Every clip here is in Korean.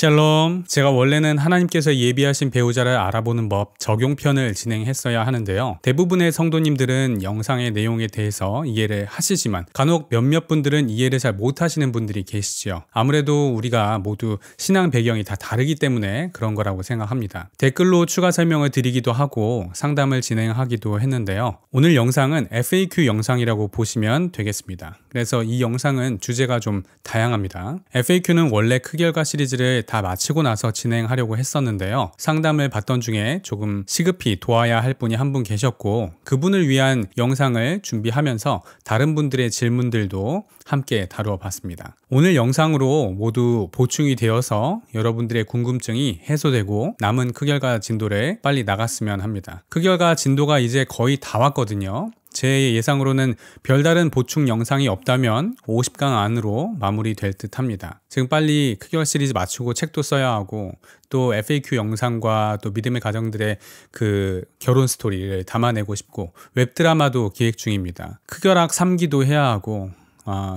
샬롬. 제가 원래는 하나님께서 예비하신 배우자를 알아보는 법 적용편을 진행했어야 하는데요. 대부분의 성도님들은 영상의 내용에 대해서 이해를 하시지만 간혹 몇몇 분들은 이해를 잘 못하시는 분들이 계시죠. 아무래도 우리가 모두 신앙 배경이 다 다르기 때문에 그런 거라고 생각합니다. 댓글로 추가 설명을 드리기도 하고 상담을 진행하기도 했는데요. 오늘 영상은 FAQ 영상이라고 보시면 되겠습니다. 그래서 이 영상은 주제가 좀 다양합니다. FAQ는 원래 크결과 시리즈를 다 마치고 나서 진행하려고 했었는데요. 상담을 받던 중에 조금 시급히 도와야 할 분이 한 분 계셨고 그분을 위한 영상을 준비하면서 다른 분들의 질문들도 함께 다루어 봤습니다. 오늘 영상으로 모두 보충이 되어서 여러분들의 궁금증이 해소되고 남은 크결과 진도를 빨리 나갔으면 합니다. 크결과 진도가 이제 거의 다 왔거든요. 제 예상으로는 별다른 보충 영상이 없다면 50강 안으로 마무리될 듯 합니다. 지금 빨리 크결 시리즈 마치고 책도 써야 하고 또 FAQ 영상과 또 믿음의 가정들의 그 결혼 스토리를 담아내고 싶고 웹드라마도 기획 중입니다. 크결학 3기도 해야 하고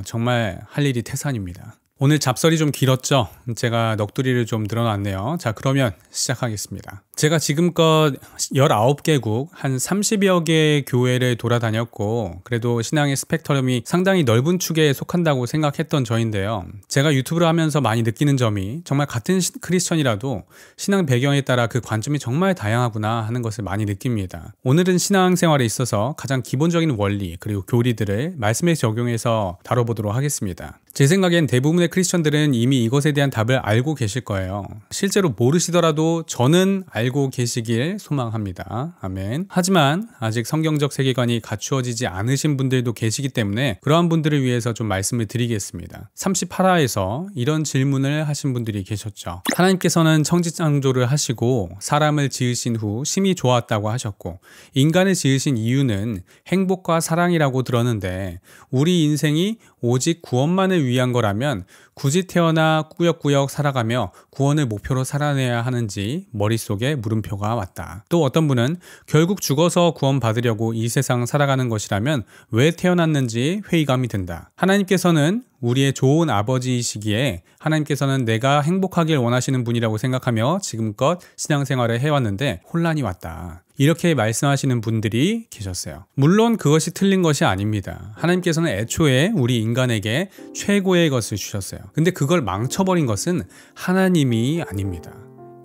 정말 할 일이 태산입니다. 오늘 잡설이 좀 길었죠? 제가 넋두리를 좀 늘어놨네요. 자, 그러면 시작하겠습니다. 제가 지금껏 19개국 한 30여 개의 교회를 돌아다녔고 그래도 신앙의 스펙트럼이 상당히 넓은 축에 속한다고 생각했던 저인데요. 제가 유튜브를 하면서 많이 느끼는 점이 정말 같은 크리스천이라도 신앙 배경에 따라 그 관점이 정말 다양하구나 하는 것을 많이 느낍니다. 오늘은 신앙생활에 있어서 가장 기본적인 원리 그리고 교리들을 말씀에 적용해서 다뤄보도록 하겠습니다. 제 생각엔 대부분의 크리스천들은 이미 이것에 대한 답을 알고 계실 거예요. 실제로 모르시더라도 저는 알고 계시길 소망합니다. 아멘. 하지만 아직 성경적 세계관이 갖추어지지 않으신 분들도 계시기 때문에 그러한 분들을 위해서 좀 말씀을 드리겠습니다. 38화에서 이런 질문을 하신 분들이 계셨죠. 하나님께서는 천지창조를 하시고 사람을 지으신 후 심히 좋았다고 하셨고 인간을 지으신 이유는 행복과 사랑이라고 들었는데 우리 인생이 오직 구원만을 위한 거라면 굳이 태어나 꾸역꾸역 살아가며 구원을 목표로 살아내야 하는지 머릿속에 물음표가 왔다. 또 어떤 분은 결국 죽어서 구원받으려고 이 세상 살아가는 것이라면 왜 태어났는지 회의감이 든다. 하나님께서는 우리의 좋은 아버지이시기에 하나님께서는 내가 행복하길 원하시는 분이라고 생각하며 지금껏 신앙생활을 해왔는데 혼란이 왔다. 이렇게 말씀하시는 분들이 계셨어요. 물론 그것이 틀린 것이 아닙니다. 하나님께서는 애초에 우리 인간에게 최고의 것을 주셨어요. 근데 그걸 망쳐버린 것은 하나님이 아닙니다.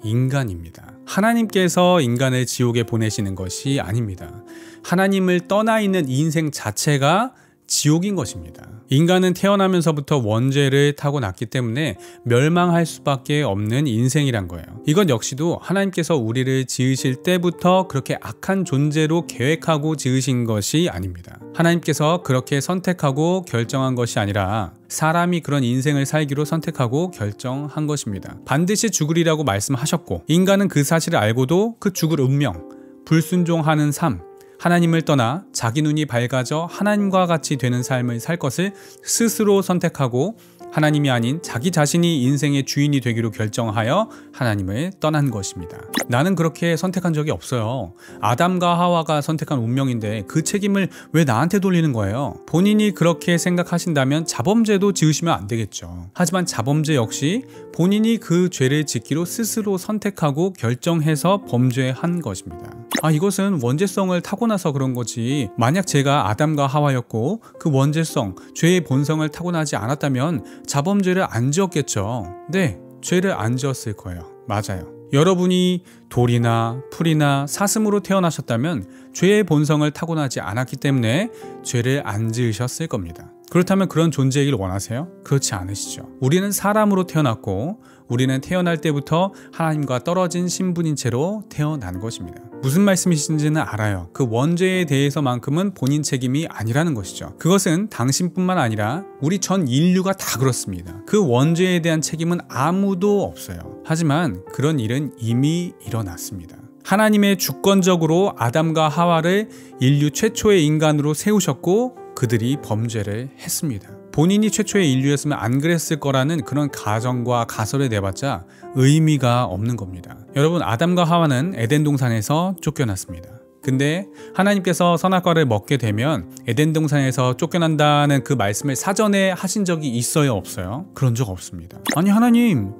인간입니다. 하나님께서 인간을 지옥에 보내시는 것이 아닙니다. 하나님을 떠나 있는 인생 자체가 지옥인 것입니다. 인간은 태어나면서부터 원죄를 타고났기 때문에 멸망할 수밖에 없는 인생이란 거예요. 이건 역시도 하나님께서 우리를 지으실 때부터 그렇게 악한 존재로 계획하고 지으신 것이 아닙니다. 하나님께서 그렇게 선택하고 결정한 것이 아니라 사람이 그런 인생을 살기로 선택하고 결정한 것입니다. 반드시 죽으리라고 말씀하셨고 인간은 그 사실을 알고도 그 죽을 운명, 불순종하는 삶, 하나님을 떠나 자기 눈이 밝아져 하나님과 같이 되는 삶을 살 것을 스스로 선택하고 하나님이 아닌 자기 자신이 인생의 주인이 되기로 결정하여 하나님을 떠난 것입니다. 나는 그렇게 선택한 적이 없어요. 아담과 하와가 선택한 운명인데 그 책임을 왜 나한테 돌리는 거예요? 본인이 그렇게 생각하신다면 자범죄도 지으시면 안 되겠죠. 하지만 자범죄 역시 본인이 그 죄를 짓기로 스스로 선택하고 결정해서 범죄한 것입니다. 이것은 원죄성을 타고나서 그런 거지 만약 제가 아담과 하와였고 그 원죄성, 죄의 본성을 타고나지 않았다면 자범죄를 안 지었겠죠. 네, 죄를 안 지었을 거예요. 맞아요. 여러분이 돌이나 풀이나 사슴으로 태어나셨다면 죄의 본성을 타고나지 않았기 때문에 죄를 안 지으셨을 겁니다. 그렇다면 그런 존재이길 원하세요? 그렇지 않으시죠. 우리는 사람으로 태어났고 우리는 태어날 때부터 하나님과 떨어진 신분인 채로 태어난 것입니다. 무슨 말씀이신지는 알아요. 그 원죄에 대해서만큼은 본인 책임이 아니라는 것이죠. 그것은 당신뿐만 아니라 우리 전 인류가 다 그렇습니다. 그 원죄에 대한 책임은 아무도 없어요. 하지만 그런 일은 이미 일어났습니다. 하나님의 주권적으로 아담과 하와를 인류 최초의 인간으로 세우셨고 그들이 범죄를 했습니다. 본인이 최초의 인류였으면 안 그랬을 거라는 그런 가정과 가설을 내봤자 의미가 없는 겁니다. 여러분, 아담과 하와는 에덴 동산에서 쫓겨났습니다. 근데 하나님께서 선악과를 먹게 되면 에덴 동산에서 쫓겨난다는 그 말씀을 사전에 하신 적이 있어요, 없어요? 그런 적 없습니다. 아니 하나님,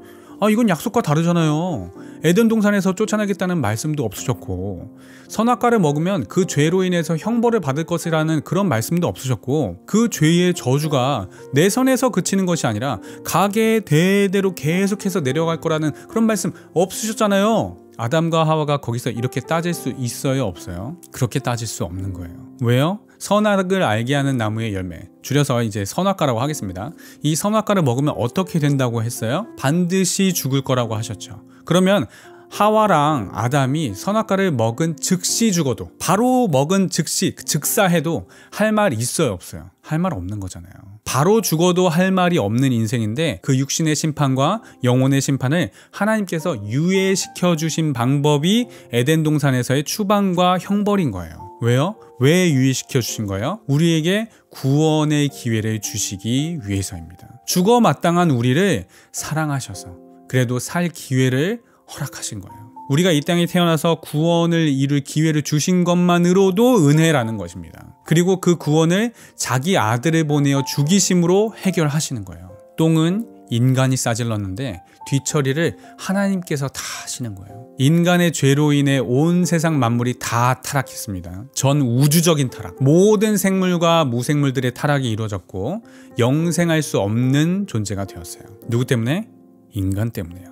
이건 약속과 다르잖아요. 에덴 동산에서 쫓아내겠다는 말씀도 없으셨고, 선악과를 먹으면 그 죄로 인해서 형벌을 받을 것이라는 그런 말씀도 없으셨고, 그 죄의 저주가 내 선에서 그치는 것이 아니라 가계의 대대로 계속해서 내려갈 거라는 그런 말씀 없으셨잖아요. 아담과 하와가 거기서 이렇게 따질 수 있어요, 없어요? 그렇게 따질 수 없는 거예요. 왜요? 선악을 알게 하는 나무의 열매, 줄여서 이제 선악과라고 하겠습니다. 이 선악과를 먹으면 어떻게 된다고 했어요? 반드시 죽을 거라고 하셨죠. 그러면 하와랑 아담이 선악과를 먹은 즉시 죽어도, 바로 먹은 즉시 즉사해도 할 말 있어요, 없어요? 할 말 없는 거잖아요. 바로 죽어도 할 말이 없는 인생인데, 그 육신의 심판과 영혼의 심판을 하나님께서 유예시켜 주신 방법이 에덴 동산에서의 추방과 형벌인 거예요. 왜요? 왜 유예시켜 주신 거예요? 우리에게 구원의 기회를 주시기 위해서입니다. 죽어 마땅한 우리를 사랑하셔서 그래도 살 기회를 허락하신 거예요. 우리가 이 땅에 태어나서 구원을 이룰 기회를 주신 것만으로도 은혜라는 것입니다. 그리고 그 구원을 자기 아들을 보내어 죽이심으로 해결하시는 거예요. 똥은 인간이 싸질렀는데 뒤처리를 하나님께서 다 하시는 거예요. 인간의 죄로 인해 온 세상 만물이 다 타락했습니다. 전 우주적인 타락, 모든 생물과 무생물들의 타락이 이루어졌고 영생할 수 없는 존재가 되었어요. 누구 때문에? 인간 때문에요.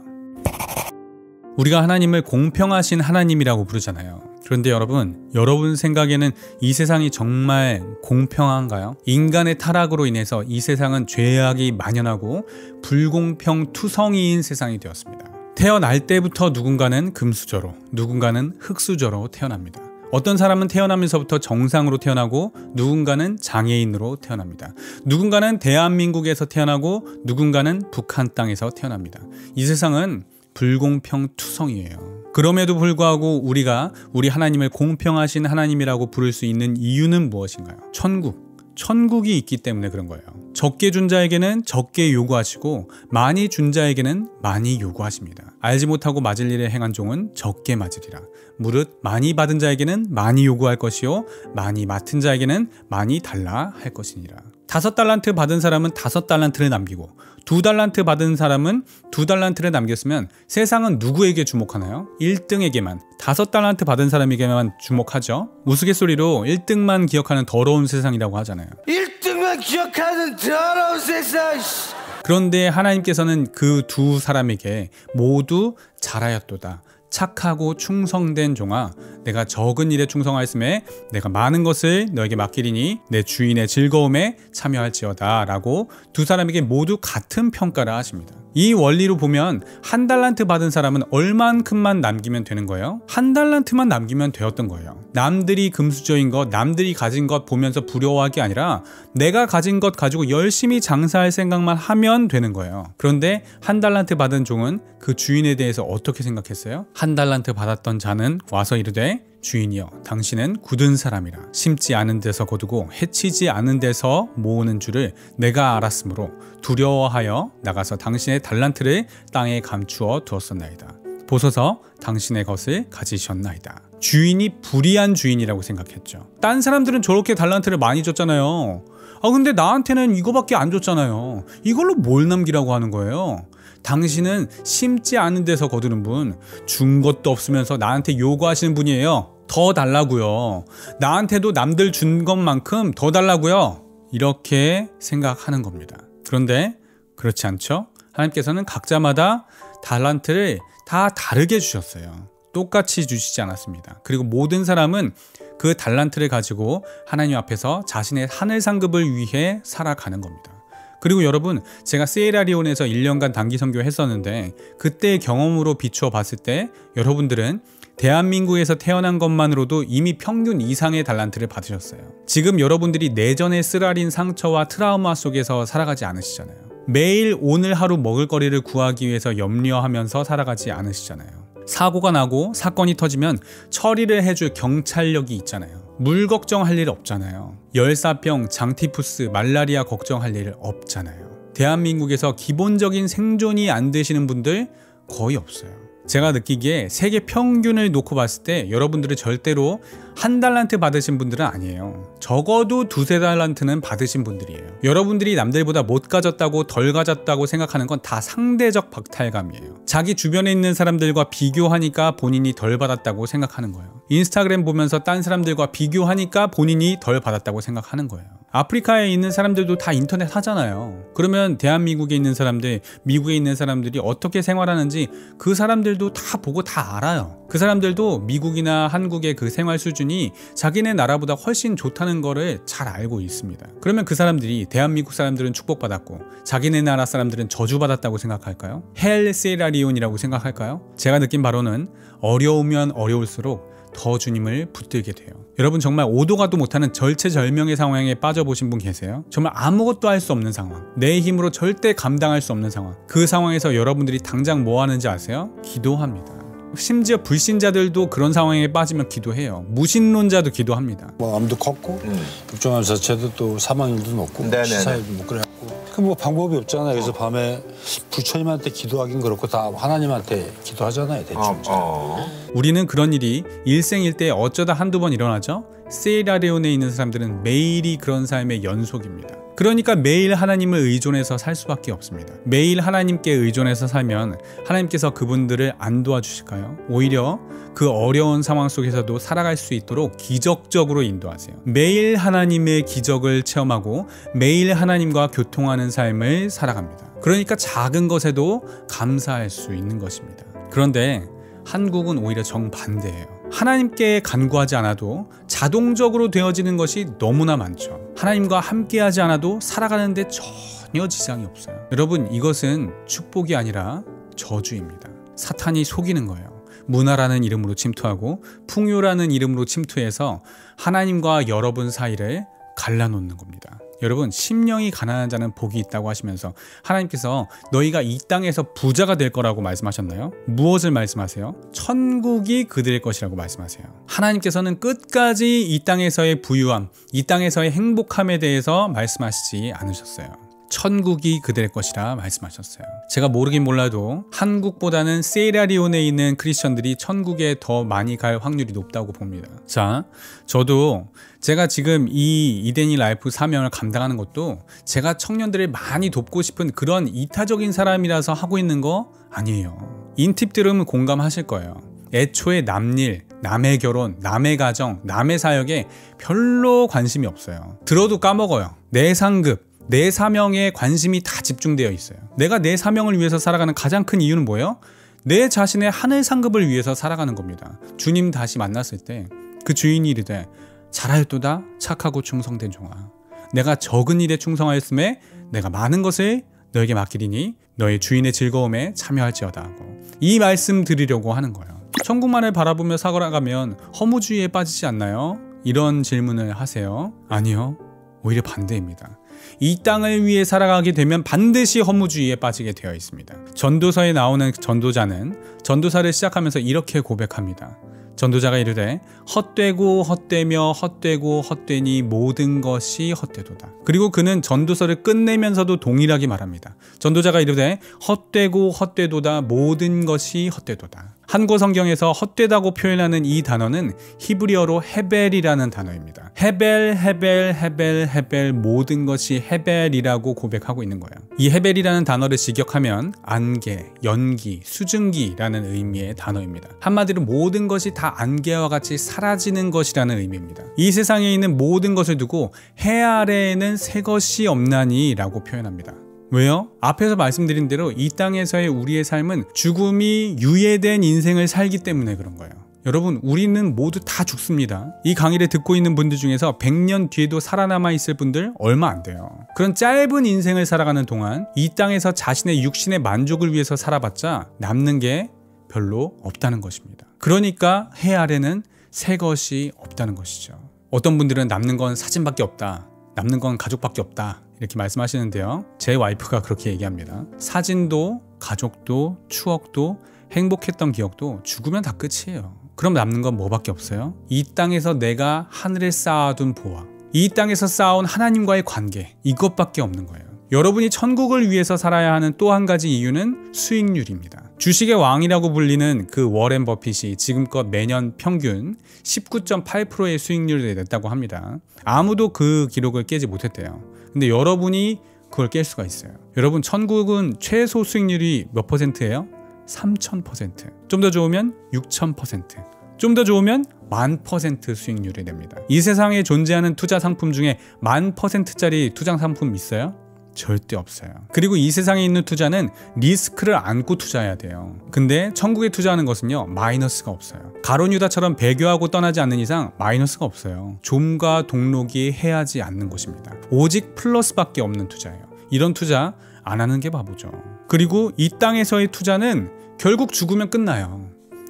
우리가 하나님을 공평하신 하나님이라고 부르잖아요. 그런데 여러분 생각에는 이 세상이 정말 공평한가요? 인간의 타락으로 인해서 이 세상은 죄악이 만연하고 불공평투성이인 세상이 되었습니다. 태어날 때부터 누군가는 금수저로, 누군가는 흙수저로 태어납니다. 어떤 사람은 태어나면서부터 정상으로 태어나고 누군가는 장애인으로 태어납니다. 누군가는 대한민국에서 태어나고 누군가는 북한 땅에서 태어납니다. 이 세상은 불공평투성이에요. 그럼에도 불구하고 우리가 우리 하나님을 공평하신 하나님이라고 부를 수 있는 이유는 무엇인가요? 천국이 있기 때문에 그런 거예요. 적게 준 자에게는 적게 요구하시고 많이 준 자에게는 많이 요구하십니다. 알지 못하고 맞을 일에 행한 종은 적게 맞으리라. 무릇 많이 받은 자에게는 많이 요구할 것이요 많이 맡은 자에게는 많이 달라 할 것이니라. 5달란트 받은 사람은 5달란트를 남기고 2달란트 받은 사람은 2달란트를 남겼으면 세상은 누구에게 주목하나요? 1등에게만, 5달란트 받은 사람에게만 주목하죠. 우스갯소리로 1등만 기억하는 더러운 세상이라고 하잖아요. 1등만 기억하는 더러운 세상. 그런데 하나님께서는 그 두 사람에게 모두 잘하였도다. 착하고 충성된 종아, 내가 적은 일에 충성하였음에 내가 많은 것을 너에게 맡기리니 내 주인의 즐거움에 참여할지어다 라고 두 사람에게 모두 같은 평가를 하십니다. 이 원리로 보면 1달란트 받은 사람은 얼만큼만 남기면 되는 거예요? 1달란트만 남기면 되었던 거예요. 남들이 금수저인 것, 남들이 가진 것 보면서 부러워할 게 아니라 내가 가진 것 가지고 열심히 장사할 생각만 하면 되는 거예요. 그런데 1달란트 받은 종은 그 주인에 대해서 어떻게 생각했어요? 1달란트 받았던 자는 와서 이르되 주인이여, 당신은 굳은 사람이라 심지 않은 데서 거두고 해치지 않은 데서 모으는 줄을 내가 알았으므로 두려워하여 나가서 당신의 달란트를 땅에 감추어 두었었나이다. 보소서, 당신의 것을 가지셨나이다. 주인이 불의한 주인이라고 생각했죠. 딴 사람들은 저렇게 달란트를 많이 줬잖아요. 근데 나한테는 이거밖에 안 줬잖아요. 이걸로 뭘 남기라고 하는 거예요? 당신은 심지 않은 데서 거두는 분, 준 것도 없으면서 나한테 요구하시는 분이에요. 더 달라고요. 나한테도 남들 준 것만큼 더 달라고요. 이렇게 생각하는 겁니다. 그런데 그렇지 않죠? 하나님께서는 각자마다 달란트를 다 다르게 주셨어요. 똑같이 주시지 않았습니다. 그리고 모든 사람은 그 달란트를 가지고 하나님 앞에서 자신의 하늘 상급을 위해 살아가는 겁니다. 그리고 여러분, 제가 세이라리온에서 1년간 단기 선교 했었는데 그때의 경험으로 비추어 봤을 때 여러분들은 대한민국에서 태어난 것만으로도 이미 평균 이상의 달란트를 받으셨어요. 지금 여러분들이 내전의 쓰라린 상처와 트라우마 속에서 살아가지 않으시잖아요. 매일 오늘 하루 먹을 거리를 구하기 위해서 염려하면서 살아가지 않으시잖아요. 사고가 나고 사건이 터지면 처리를 해줄 경찰력이 있잖아요. 물 걱정할 일 없잖아요. 열사병, 장티푸스, 말라리아 걱정할 일 없잖아요. 대한민국에서 기본적인 생존이 안 되시는 분들 거의 없어요. 제가 느끼기에 세계 평균을 놓고 봤을 때 여러분들은 절대로 1달란트 받으신 분들은 아니에요. 적어도 2~3달란트는 받으신 분들이에요. 여러분들이 남들보다 못 가졌다고 덜 가졌다고 생각하는 건 다 상대적 박탈감이에요. 자기 주변에 있는 사람들과 비교하니까 본인이 덜 받았다고 생각하는 거예요. 인스타그램 보면서 딴 사람들과 비교하니까 본인이 덜 받았다고 생각하는 거예요. 아프리카에 있는 사람들도 다 인터넷 하잖아요. 그러면 대한민국에 있는 사람들, 미국에 있는 사람들이 어떻게 생활하는지 그 사람들도 다 보고 다 알아요. 그 사람들도 미국이나 한국의 그 생활 수준이 자기네 나라보다 훨씬 좋다는 거를 잘 알고 있습니다. 그러면 그 사람들이 대한민국 사람들은 축복받았고 자기네 나라 사람들은 저주받았다고 생각할까요? 헬 세라리온이라고 생각할까요? 제가 느낀 바로는 어려우면 어려울수록 더 주님을 붙들게 돼요. 여러분 정말 오도 가도 못하는 절체절명의 상황에 빠져보신 분 계세요? 정말 아무것도 할 수 없는 상황, 내 힘으로 절대 감당할 수 없는 상황. 그 상황에서 여러분들이 당장 뭐 하는지 아세요? 기도합니다. 심지어 불신자들도 그런 상황에 빠지면 기도해요. 무신론자도 기도합니다. 뭐 암도 컸고 국정암 자체도 또 사망률도 높고 시사율도 뭐 그래갖고 그 뭐 방법이 없잖아요. 그래서 밤에 부처님한테 기도하긴 그렇고 다 하나님한테 기도하잖아요. 대충. 우리는 그런 일이 일생일대에 어쩌다 한두 번 일어나죠. 세이라레온에 있는 사람들은 매일이 그런 삶의 연속입니다. 그러니까 매일 하나님을 의존해서 살 수밖에 없습니다. 매일 하나님께 의존해서 살면 하나님께서 그분들을 안 도와주실까요? 오히려 그 어려운 상황 속에서도 살아갈 수 있도록 기적적으로 인도하세요. 매일 하나님의 기적을 체험하고 매일 하나님과 교통하는 삶을 살아갑니다. 그러니까 작은 것에도 감사할 수 있는 것입니다. 그런데 한국은 오히려 정반대예요. 하나님께 간구하지 않아도 자동적으로 되어지는 것이 너무나 많죠. 하나님과 함께하지 않아도 살아가는데 전혀 지장이 없어요. 여러분, 이것은 축복이 아니라 저주입니다. 사탄이 속이는 거예요. 문화라는 이름으로 침투하고 풍요라는 이름으로 침투해서 하나님과 여러분 사이를 갈라놓는 겁니다. 여러분, 심령이 가난한 자는 복이 있다고 하시면서 하나님께서 너희가 이 땅에서 부자가 될 거라고 말씀하셨나요? 무엇을 말씀하세요? 천국이 그들의 것이라고 말씀하세요. 하나님께서는 끝까지 이 땅에서의 부유함, 이 땅에서의 행복함에 대해서 말씀하시지 않으셨어요. 천국이 그들의 것이라 말씀하셨어요. 제가 모르긴 몰라도 한국보다는 세이라리온에 있는 크리스천들이 천국에 더 많이 갈 확률이 높다고 봅니다. 자, 저도 제가 지금 이 이데니 라이프 사명을 감당하는 것도 제가 청년들을 많이 돕고 싶은 그런 이타적인 사람이라서 하고 있는 거 아니에요. 인팁 들으면 공감하실 거예요. 애초에 남일, 남의 결혼, 남의 가정, 남의 사역에 별로 관심이 없어요. 들어도 까먹어요. 내 상급, 내 사명에 관심이 다 집중되어 있어요. 내가 내 사명을 위해서 살아가는 가장 큰 이유는 뭐예요? 내 자신의 하늘 상급을 위해서 살아가는 겁니다. 주님 다시 만났을 때 그 주인이 이르되 잘하였도다 착하고 충성된 종아, 내가 적은 일에 충성하였음에 내가 많은 것을 너에게 맡기리니 너의 주인의 즐거움에 참여할지어다 하고 이 말씀 드리려고 하는 거예요. 천국만을 바라보며 살아가면 허무주의에 빠지지 않나요? 이런 질문을 하세요. 아니요, 오히려 반대입니다. 이 땅을 위해 살아가게 되면 반드시 허무주의에 빠지게 되어 있습니다. 전도서에 나오는 전도자는 전도사를 시작하면서 이렇게 고백합니다. 전도자가 이르되 헛되고 헛되며 헛되고 헛되니 모든 것이 헛되도다. 그리고 그는 전도서를 끝내면서도 동일하게 말합니다. 전도자가 이르되 헛되고 헛되도다 모든 것이 헛되도다. 한국 성경에서 헛되다고 표현하는 이 단어는 히브리어로 헤벨이라는 단어입니다. 헤벨 모든 것이 헤벨이라고 고백하고 있는 거예요. 이 헤벨이라는 단어를 직역하면 안개, 연기, 수증기라는 의미의 단어입니다. 한마디로 모든 것이 다 안개와 같이 사라지는 것이라는 의미입니다. 이 세상에 있는 모든 것을 두고 해 아래에는 새 것이 없나니 라고 표현합니다. 왜요? 앞에서 말씀드린 대로 이 땅에서의 우리의 삶은 죽음이 유예된 인생을 살기 때문에 그런 거예요. 여러분, 우리는 모두 다 죽습니다. 이 강의를 듣고 있는 분들 중에서 100년 뒤에도 살아남아 있을 분들 얼마 안 돼요. 그런 짧은 인생을 살아가는 동안 이 땅에서 자신의 육신의 만족을 위해서 살아봤자 남는 게 별로 없다는 것입니다. 그러니까 해 아래는 새 것이 없다는 것이죠. 어떤 분들은 남는 건 사진밖에 없다, 남는 건 가족밖에 없다 이렇게 말씀하시는데요. 제 와이프가 그렇게 얘기합니다. 사진도 가족도 추억도 행복했던 기억도 죽으면 다 끝이에요. 그럼 남는 건 뭐밖에 없어요? 이 땅에서 내가 하늘에 쌓아둔 보화, 이 땅에서 쌓아온 하나님과의 관계, 이것밖에 없는 거예요. 여러분이 천국을 위해서 살아야 하는 또 한 가지 이유는 수익률입니다. 주식의 왕이라고 불리는 그 워렌 버핏이 지금껏 매년 평균 19.8%의 수익률을 냈다고 합니다. 아무도 그 기록을 깨지 못했대요. 근데 여러분이 그걸 깰 수가 있어요. 여러분, 천국은 최소 수익률이 몇 %예요? 3000%. 좀 더 좋으면 6000%. 좀 더 좋으면 10,000% 수익률이 냅니다. 이 세상에 존재하는 투자 상품 중에 10,000%짜리 투자 상품 있어요? 절대 없어요. 그리고 이 세상에 있는 투자는 리스크를 안고 투자해야 돼요. 근데 천국에 투자하는 것은요, 마이너스가 없어요. 가론 유다처럼 배교하고 떠나지 않는 이상 마이너스가 없어요. 좀과 동록이 해하지 않는 것입니다. 오직 플러스밖에 없는 투자예요. 이런 투자 안 하는 게 바보죠. 그리고 이 땅에서의 투자는 결국 죽으면 끝나요.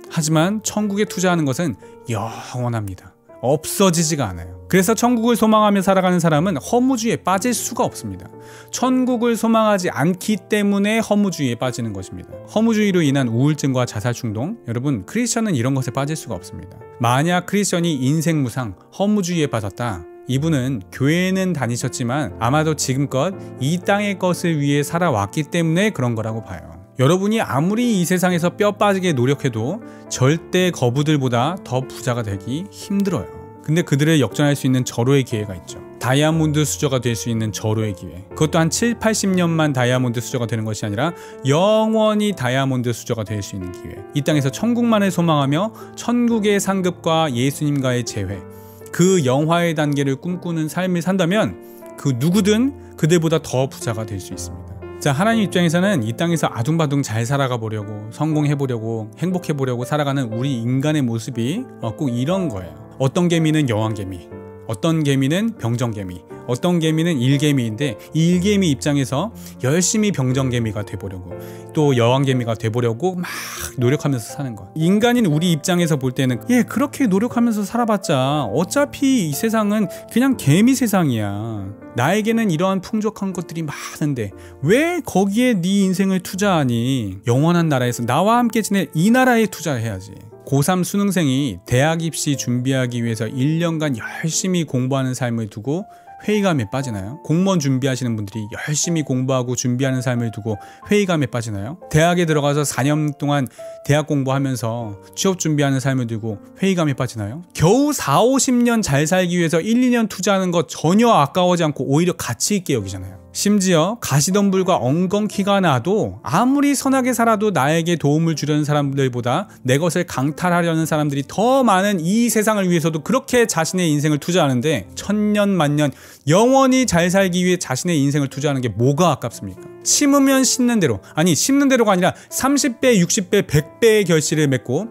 하지만 천국에 투자하는 것은 영원합니다. 없어지지가 않아요. 그래서 천국을 소망하며 살아가는 사람은 허무주의에 빠질 수가 없습니다. 천국을 소망하지 않기 때문에 허무주의에 빠지는 것입니다. 허무주의로 인한 우울증과 자살충동, 여러분, 크리스천은 이런 것에 빠질 수가 없습니다. 만약 크리스천이 인생무상, 허무주의에 빠졌다, 이분은 교회는 다니셨지만 아마도 지금껏 이 땅의 것을 위해 살아왔기 때문에 그런 거라고 봐요. 여러분이 아무리 이 세상에서 뼈 빠지게 노력해도 절대 거부들보다 더 부자가 되기 힘들어요. 근데 그들을 역전할 수 있는 절호의 기회가 있죠. 다이아몬드 수저가 될 수 있는 절호의 기회. 그것도 한 7, 80년만 다이아몬드 수저가 되는 것이 아니라 영원히 다이아몬드 수저가 될 수 있는 기회. 이 땅에서 천국만을 소망하며 천국의 상급과 예수님과의 재회, 그 영화의 단계를 꿈꾸는 삶을 산다면 그 누구든 그들보다 더 부자가 될 수 있습니다. 자, 하나님 입장에서는 이 땅에서 아둥바둥 잘 살아가 보려고, 성공해보려고, 행복해보려고 살아가는 우리 인간의 모습이 꼭 이런 거예요. 어떤 개미는 여왕개미, 어떤 개미는 병정개미, 어떤 개미는 일개미인데 이 일개미 입장에서 열심히 병정개미가 돼보려고, 또 여왕개미가 돼보려고 막 노력하면서 사는 거야. 인간인 우리 입장에서 볼 때는 그렇게 노력하면서 살아봤자 어차피 이 세상은 그냥 개미 세상이야. 나에게는 이러한 풍족한 것들이 많은데 왜 거기에 네 인생을 투자하니? 영원한 나라에서 나와 함께 지낼 이 나라에 투자해야지. 고3 수능생이 대학 입시 준비하기 위해서 1년간 열심히 공부하는 삶을 두고 회의감에 빠지나요? 공무원 준비하시는 분들이 열심히 공부하고 준비하는 삶을 두고 회의감에 빠지나요? 대학에 들어가서 4년 동안 대학 공부하면서 취업 준비하는 삶을 두고 회의감에 빠지나요? 겨우 4, 50년 잘 살기 위해서 1, 2년 투자하는 것 전혀 아까워하지 않고 오히려 가치 있게 여기잖아요. 심지어 가시덤불과 엉겅퀴가 나도 아무리 선하게 살아도 나에게 도움을 주려는 사람들보다 내 것을 강탈하려는 사람들이 더 많은 이 세상을 위해서도 그렇게 자신의 인생을 투자하는데, 천년 만년 영원히 잘 살기 위해 자신의 인생을 투자하는 게 뭐가 아깝습니까? 심으면 심는 대로, 아니 심는 대로가 아니라 30배, 60배, 100배의 결실을 맺고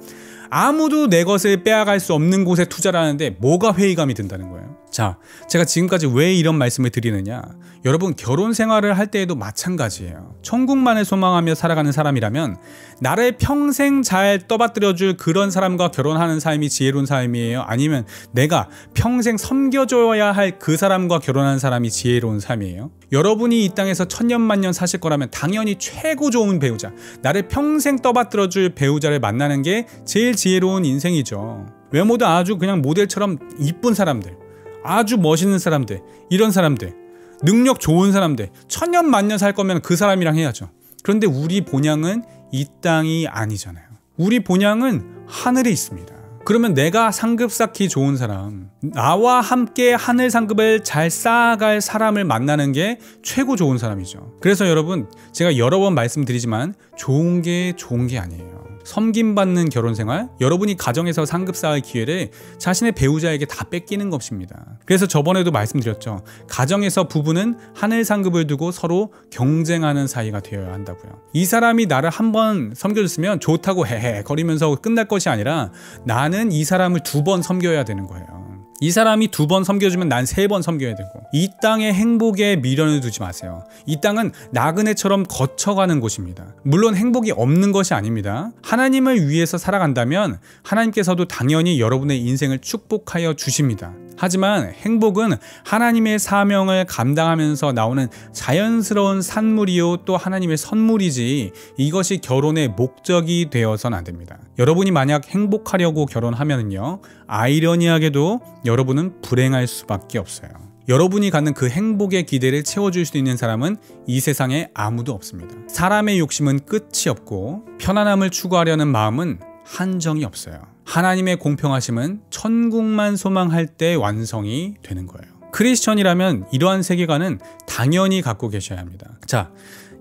아무도 내 것을 빼앗갈 수 없는 곳에 투자를 하는데 뭐가 회의감이 든다는 거예요. 자, 제가 지금까지 왜 이런 말씀을 드리느냐, 여러분, 결혼 생활을 할 때에도 마찬가지예요. 천국만을 소망하며 살아가는 사람이라면 나를 평생 잘 떠받들여줄 그런 사람과 결혼하는 삶이 지혜로운 삶이에요? 아니면 내가 평생 섬겨줘야 할 그 사람과 결혼하는 사람이 지혜로운 삶이에요? 여러분이 이 땅에서 천년만년 사실 거라면 당연히 최고 좋은 배우자, 나를 평생 떠받들어줄 배우자를 만나는 게 제일 지혜로운 인생이죠. 외모도 아주 그냥 모델처럼 이쁜 사람들, 아주 멋있는 사람들, 이런 사람들, 능력 좋은 사람들, 천년만년 살 거면 그 사람이랑 해야죠. 그런데 우리 본향은 이 땅이 아니잖아요. 우리 본향은 하늘에 있습니다. 그러면 내가 상급 쌓기 좋은 사람, 나와 함께 하늘 상급을 잘 쌓아갈 사람을 만나는 게 최고 좋은 사람이죠. 그래서 여러분, 제가 여러 번 말씀드리지만 좋은 게 아니에요. 섬김받는 결혼생활, 여러분이 가정에서 상급 쌓을 기회를 자신의 배우자에게 다 뺏기는 것입니다. 그래서 저번에도 말씀드렸죠. 가정에서 부부는 하늘 상급을 두고 서로 경쟁하는 사이가 되어야 한다고요. 이 사람이 나를 한번 섬겨줬으면 좋다고 헤헤거리면서 끝날 것이 아니라 나는 이 사람을 2번 섬겨야 되는 거예요. 이 사람이 2번 섬겨주면 난 3번 섬겨야 되고, 이 땅의 행복에 미련을 두지 마세요. 이 땅은 나그네처럼 거쳐가는 곳입니다. 물론 행복이 없는 것이 아닙니다. 하나님을 위해서 살아간다면 하나님께서도 당연히 여러분의 인생을 축복하여 주십니다. 하지만 행복은 하나님의 사명을 감당하면서 나오는 자연스러운 산물이요, 또 하나님의 선물이지 이것이 결혼의 목적이 되어서는 안 됩니다. 여러분이 만약 행복하려고 결혼하면요, 아이러니하게도 여러분은 불행할 수밖에 없어요. 여러분이 갖는 그 행복의 기대를 채워줄 수 있는 사람은 이 세상에 아무도 없습니다. 사람의 욕심은 끝이 없고 편안함을 추구하려는 마음은 한정이 없어요. 하나님의 공평하심은 천국만 소망할 때 완성이 되는 거예요. 크리스천이라면 이러한 세계관은 당연히 갖고 계셔야 합니다. 자,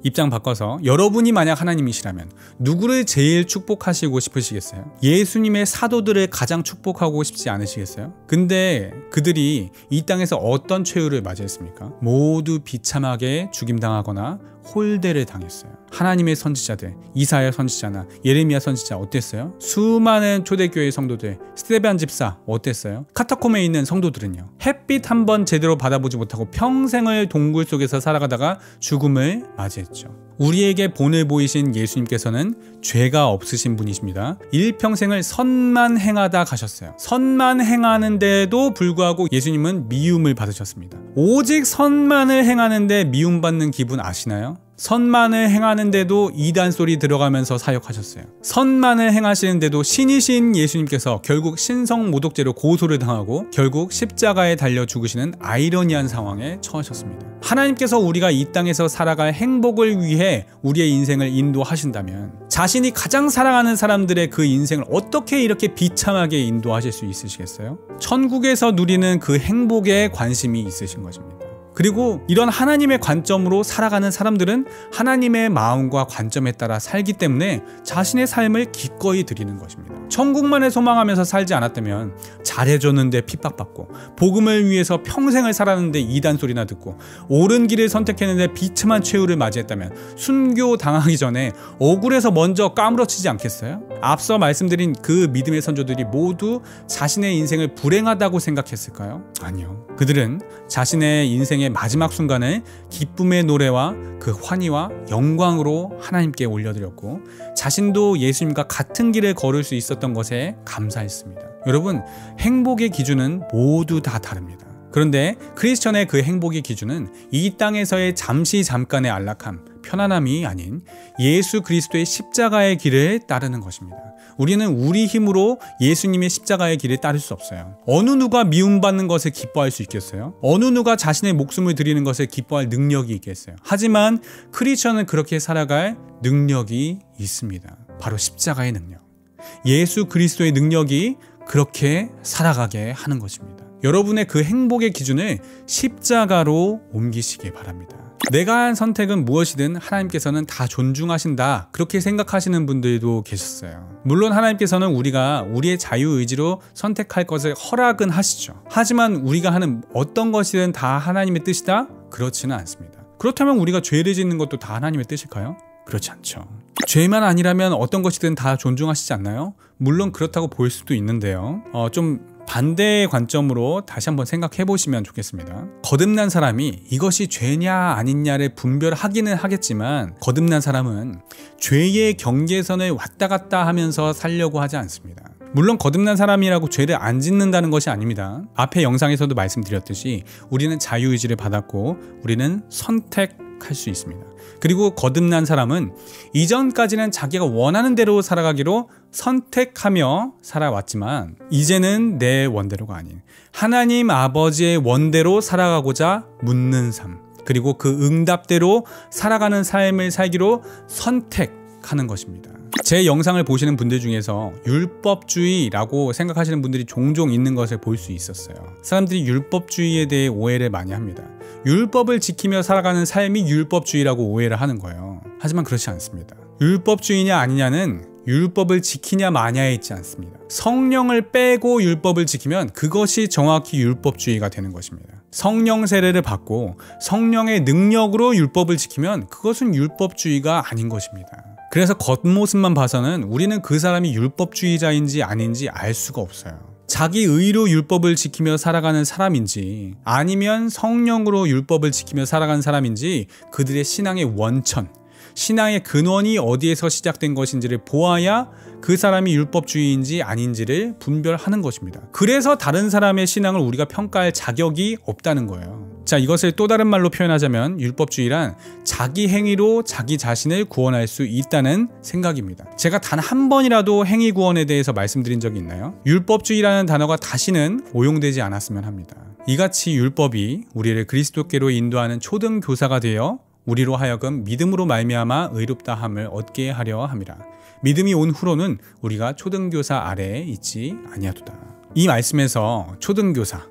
입장 바꿔서 여러분이 만약 하나님이시라면 누구를 제일 축복하시고 싶으시겠어요? 예수님의 사도들을 가장 축복하고 싶지 않으시겠어요? 근데 그들이 이 땅에서 어떤 최후를 맞이했습니까? 모두 비참하게 죽임당하거나 홀대를 당했어요. 하나님의 선지자들, 이사야 선지자나 예레미야 선지자 어땠어요? 수많은 초대교회 성도들, 스데반 집사 어땠어요? 카타콤에 있는 성도들은요, 햇빛 한 번 제대로 받아보지 못하고 평생을 동굴 속에서 살아가다가 죽음을 맞이했죠. 우리에게 본을 보이신 예수님께서는 죄가 없으신 분이십니다. 일평생을 선만 행하다 가셨어요. 선만 행하는데도 불구하고 예수님은 미움을 받으셨습니다. 오직 선만을 행하는데 미움받는 기분 아시나요? 선만을 행하는데도 이단 소리 들어가면서 사역하셨어요. 선만을 행하시는데도 신이신 예수님께서 결국 신성 모독죄로 고소를 당하고 결국 십자가에 달려 죽으시는 아이러니한 상황에 처하셨습니다. 하나님께서 우리가 이 땅에서 살아갈 행복을 위해 우리의 인생을 인도하신다면 자신이 가장 사랑하는 사람들의 그 인생을 어떻게 이렇게 비참하게 인도하실 수 있으시겠어요? 천국에서 누리는 그 행복에 관심이 있으신 것입니다. 그리고 이런 하나님의 관점으로 살아가는 사람들은 하나님의 마음과 관점에 따라 살기 때문에 자신의 삶을 기꺼이 드리는 것입니다. 천국만을 소망하면서 살지 않았다면 잘해줬는데 핍박받고 복음을 위해서 평생을 살았는데 이단 소리나 듣고 옳은 길을 선택했는데 비참한 최후를 맞이했다면 순교 당하기 전에 억울해서 먼저 까무러치지 않겠어요? 앞서 말씀드린 그 믿음의 선조들이 모두 자신의 인생을 불행하다고 생각했을까요? 아니요. 그들은 자신의 인생의 마지막 순간을 기쁨의 노래와 그 환희와 영광으로 하나님께 올려드렸고 자신도 예수님과 같은 길을 걸을 수 있었던 것에 감사했습니다. 여러분, 행복의 기준은 모두 다 다릅니다. 그런데 크리스천의 그 행복의 기준은 이 땅에서의 잠시 잠깐의 안락함, 편안함이 아닌 예수 그리스도의 십자가의 길을 따르는 것입니다. 우리는 우리 힘으로 예수님의 십자가의 길을 따를 수 없어요. 어느 누가 미움받는 것을 기뻐할 수 있겠어요? 어느 누가 자신의 목숨을 드리는 것을 기뻐할 능력이 있겠어요? 하지만 크리스천은 그렇게 살아갈 능력이 있습니다. 바로 십자가의 능력. 예수 그리스도의 능력이 그렇게 살아가게 하는 것입니다. 여러분의 그 행복의 기준을 십자가로 옮기시기 바랍니다. 내가 한 선택은 무엇이든 하나님께서는 다 존중하신다, 그렇게 생각하시는 분들도 계셨어요. 물론 하나님께서는 우리가 우리의 자유의지로 선택할 것을 허락은 하시죠. 하지만 우리가 하는 어떤 것이든 다 하나님의 뜻이다? 그렇지는 않습니다. 그렇다면 우리가 죄를 짓는 것도 다 하나님의 뜻일까요? 그렇지 않죠. 죄만 아니라면 어떤 것이든 다 존중하시지 않나요? 물론 그렇다고 볼 수도 있는데요. 좀 반대의 관점으로 다시 한번 생각해 보시면 좋겠습니다. 거듭난 사람이 이것이 죄냐 아니냐를 분별하기는 하겠지만 거듭난 사람은 죄의 경계선을 왔다 갔다 하면서 살려고 하지 않습니다. 물론 거듭난 사람이라고 죄를 안 짓는다는 것이 아닙니다. 앞에 영상에서도 말씀드렸듯이 우리는 자유의지를 받았고 우리는 선택할 수 있습니다. 그리고 거듭난 사람은 이전까지는 자기가 원하는 대로 살아가기로 선택하며 살아왔지만 이제는 내 원대로가 아닌 하나님 아버지의 원대로 살아가고자 묻는 삶, 그리고 그 응답대로 살아가는 삶을 살기로 선택하는 것입니다. 제 영상을 보시는 분들 중에서 율법주의라고 생각하시는 분들이 종종 있는 것을 볼 수 있었어요. 사람들이 율법주의에 대해 오해를 많이 합니다. 율법을 지키며 살아가는 삶이 율법주의라고 오해를 하는 거예요. 하지만 그렇지 않습니다. 율법주의냐 아니냐는 율법을 지키냐 마냐에 있지 않습니다. 성령을 빼고 율법을 지키면 그것이 정확히 율법주의가 되는 것입니다. 성령 세례를 받고 성령의 능력으로 율법을 지키면 그것은 율법주의가 아닌 것입니다. 그래서 겉모습만 봐서는 우리는 그 사람이 율법주의자인지 아닌지 알 수가 없어요. 자기 의로 율법을 지키며 살아가는 사람인지 아니면 성령으로 율법을 지키며 살아가는 사람인지 그들의 신앙의 원천, 신앙의 근원이 어디에서 시작된 것인지를 보아야 그 사람이 율법주의인지 아닌지를 분별하는 것입니다. 그래서 다른 사람의 신앙을 우리가 평가할 자격이 없다는 거예요. 자, 이것을 또 다른 말로 표현하자면 율법주의란 자기 행위로 자기 자신을 구원할 수 있다는 생각입니다. 제가 단 한 번이라도 행위 구원에 대해서 말씀드린 적이 있나요? 율법주의라는 단어가 다시는 오용되지 않았으면 합니다. 이같이 율법이 우리를 그리스도께로 인도하는 초등교사가 되어 우리로 하여금 믿음으로 말미암아 의롭다함을 얻게 하려 함이라. 믿음이 온 후로는 우리가 초등교사 아래에 있지 아니하도다. 이 말씀에서 초등교사,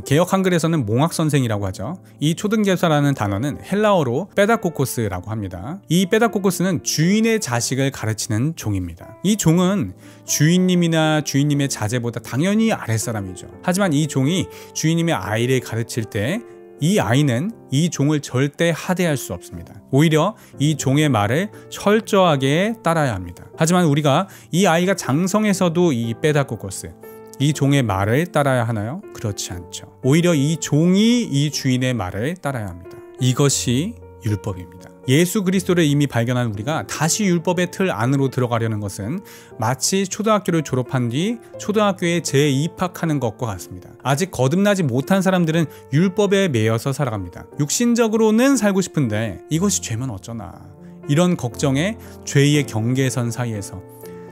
개역 한글에서는 몽학선생이라고 하죠. 이 초등교사라는 단어는 헬라어로 페다코코스라고 합니다. 이 페다코코스는 주인의 자식을 가르치는 종입니다. 이 종은 주인님이나 주인님의 자제보다 당연히 아랫사람이죠. 하지만 이 종이 주인님의 아이를 가르칠 때 이 아이는 이 종을 절대 하대할 수 없습니다. 오히려 이 종의 말을 철저하게 따라야 합니다. 하지만 우리가 이 아이가 장성해서도 이 페다코코스, 이 종의 말을 따라야 하나요? 그렇지 않죠. 오히려 이 종이 이 주인의 말을 따라야 합니다. 이것이 율법입니다. 예수 그리스도를 이미 발견한 우리가 다시 율법의 틀 안으로 들어가려는 것은 마치 초등학교를 졸업한 뒤 초등학교에 재입학하는 것과 같습니다. 아직 거듭나지 못한 사람들은 율법에 매여서 살아갑니다. 육신적으로는 살고 싶은데 이것이 죄면 어쩌나, 이런 걱정에 죄의 경계선 사이에서,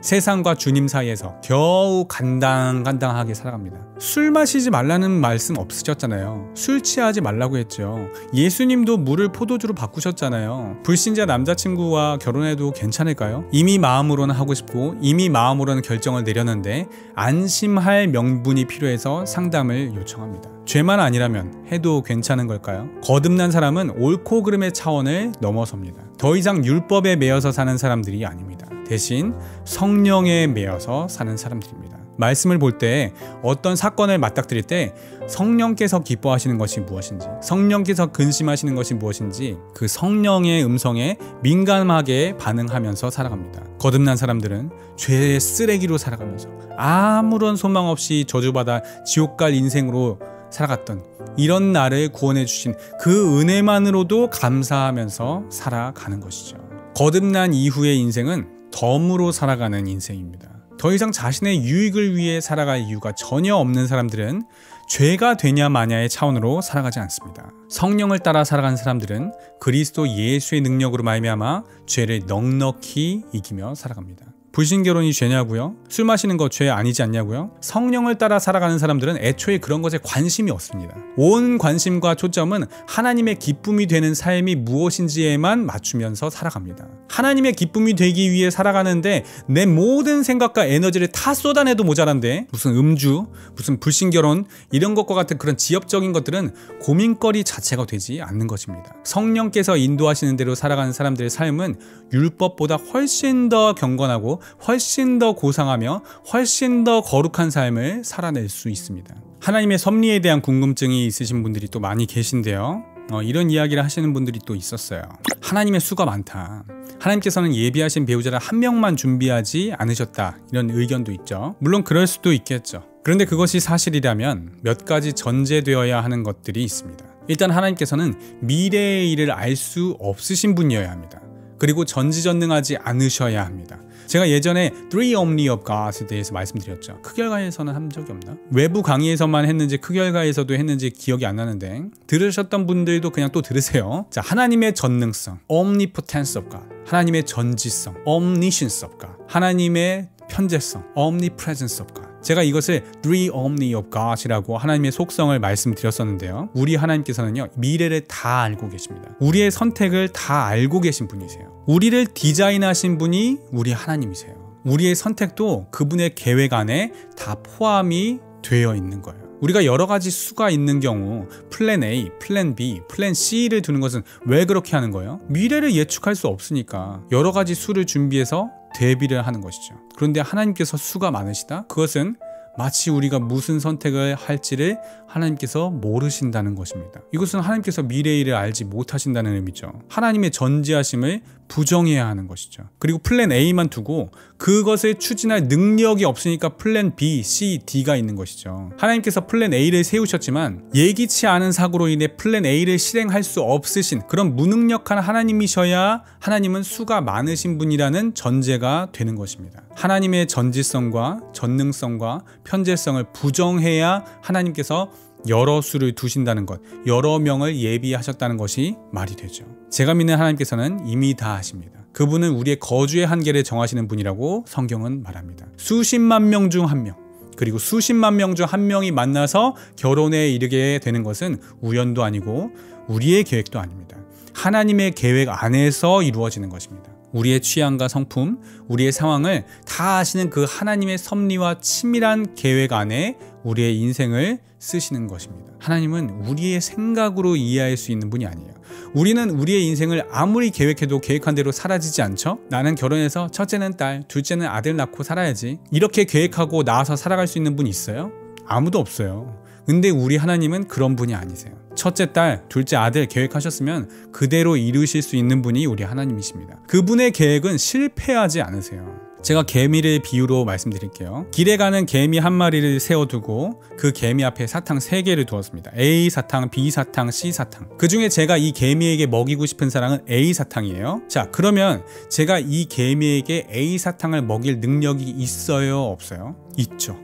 세상과 주님 사이에서 겨우 간당간당하게 살아갑니다. 술 마시지 말라는 말씀 없으셨잖아요. 술 취하지 말라고 했죠. 예수님도 물을 포도주로 바꾸셨잖아요. 불신자 남자친구와 결혼해도 괜찮을까요? 이미 마음으로는 하고 싶고 이미 마음으로는 결정을 내렸는데 안심할 명분이 필요해서 상담을 요청합니다. 죄만 아니라면 해도 괜찮은 걸까요? 거듭난 사람은 옳고 그름의 차원을 넘어섭니다. 더 이상 율법에 매여서 사는 사람들이 아닙니다. 대신 성령에 매여서 사는 사람들입니다. 말씀을 볼 때 어떤 사건을 맞닥뜨릴 때 성령께서 기뻐하시는 것이 무엇인지, 성령께서 근심하시는 것이 무엇인지 그 성령의 음성에 민감하게 반응하면서 살아갑니다. 거듭난 사람들은 죄의 쓰레기로 살아가면서 아무런 소망 없이 저주받아 지옥 갈 인생으로 살아갔던 이런 나를 구원해 주신 그 은혜만으로도 감사하면서 살아가는 것이죠. 거듭난 이후의 인생은 덤으로 살아가는 인생입니다. 더 이상 자신의 유익을 위해 살아갈 이유가 전혀 없는 사람들은 죄가 되냐 마냐의 차원으로 살아가지 않습니다. 성령을 따라 살아가는 사람들은 그리스도 예수의 능력으로 말미암아 죄를 넉넉히 이기며 살아갑니다. 불신결혼이 죄냐고요? 술 마시는 거 죄 아니지 않냐고요? 성령을 따라 살아가는 사람들은 애초에 그런 것에 관심이 없습니다. 온 관심과 초점은 하나님의 기쁨이 되는 삶이 무엇인지에만 맞추면서 살아갑니다. 하나님의 기쁨이 되기 위해 살아가는데 내 모든 생각과 에너지를 다 쏟아내도 모자란데 무슨 음주, 무슨 불신결혼 이런 것과 같은 그런 지엽적인 것들은 고민거리 자체가 되지 않는 것입니다. 성령께서 인도하시는 대로 살아가는 사람들의 삶은 율법보다 훨씬 더 경건하고 훨씬 더 고상하며 훨씬 더 거룩한 삶을 살아낼 수 있습니다. 하나님의 섭리에 대한 궁금증이 있으신 분들이 또 많이 계신데요. 이런 이야기를 하시는 분들이 또 있었어요. 하나님의 수가 많다. 하나님께서는 예비하신 배우자를 한 명만 준비하지 않으셨다. 이런 의견도 있죠. 물론 그럴 수도 있겠죠. 그런데 그것이 사실이라면 몇 가지 전제되어야 하는 것들이 있습니다. 일단 하나님께서는 미래의 일을 알 수 없으신 분이어야 합니다. 그리고 전지전능하지 않으셔야 합니다. 제가 예전에 Three Omni of God에 대해서 말씀드렸죠. 크결가에서는 한 적이 없나? 외부 강의에서만 했는지 크결가에서도 했는지 기억이 안 나는데 들으셨던 분들도 그냥 또 들으세요. 자, 하나님의 전능성, Omnipotence of God, 하나님의 전지성, Omniscience of God, 하나님의 편재성, Omnipresence of God. 제가 이것을 Three Omni of God이라고 하나님의 속성을 말씀드렸었는데요. 우리 하나님께서는요, 미래를 다 알고 계십니다. 우리의 선택을 다 알고 계신 분이세요. 우리를 디자인하신 분이 우리 하나님이세요. 우리의 선택도 그분의 계획 안에 다 포함이 되어 있는 거예요. 우리가 여러 가지 수가 있는 경우 플랜 A, 플랜 B, 플랜 C를 두는 것은 왜 그렇게 하는 거예요? 미래를 예측할 수 없으니까 여러 가지 수를 준비해서 대비를 하는 것이죠. 그런데 하나님께서 수가 많으시다? 그것은 마치 우리가 무슨 선택을 할지를 하나님께서 모르신다는 것입니다. 이것은 하나님께서 미래의 일을 알지 못하신다는 의미죠. 하나님의 전지하심을 부정해야 하는 것이죠. 그리고 플랜 A만 두고 그것을 추진할 능력이 없으니까 플랜 B, C, D가 있는 것이죠. 하나님께서 플랜 A를 세우셨지만 예기치 않은 사고로 인해 플랜 A를 실행할 수 없으신 그런 무능력한 하나님이셔야 하나님은 수가 많으신 분이라는 전제가 되는 것입니다. 하나님의 전지성과 전능성과 편재성을 부정해야 하나님께서 여러 수를 두신다는 것, 여러 명을 예비하셨다는 것이 말이 되죠. 제가 믿는 하나님께서는 이미 다 아십니다. 그분은 우리의 거주의 한계를 정하시는 분이라고 성경은 말합니다. 수십만 명 중 한 명, 그리고 수십만 명 중 한 명이 만나서 결혼에 이르게 되는 것은 우연도 아니고 우리의 계획도 아닙니다. 하나님의 계획 안에서 이루어지는 것입니다. 우리의 취향과 성품, 우리의 상황을 다 아시는 그 하나님의 섭리와 치밀한 계획 안에 우리의 인생을 쓰시는 것입니다. 하나님은 우리의 생각으로 이해할 수 있는 분이 아니에요. 우리는 우리의 인생을 아무리 계획해도 계획한 대로 사라지지 않죠? 나는 결혼해서 첫째는 딸, 둘째는 아들 낳고 살아야지. 이렇게 계획하고 나아서 살아갈 수 있는 분이 있어요? 아무도 없어요. 근데 우리 하나님은 그런 분이 아니세요. 첫째 딸, 둘째 아들 계획하셨으면 그대로 이루실 수 있는 분이 우리 하나님이십니다. 그분의 계획은 실패하지 않으세요. 제가 개미를 비유로 말씀드릴게요. 길에 가는 개미 한 마리를 세워두고 그 개미 앞에 사탕 3개를 두었습니다. A 사탕, B 사탕, C 사탕. 그 중에 제가 이 개미에게 먹이고 싶은 사랑은 A 사탕이에요. 자, 그러면 제가 이 개미에게 A 사탕을 먹일 능력이 있어요? 없어요? 있죠.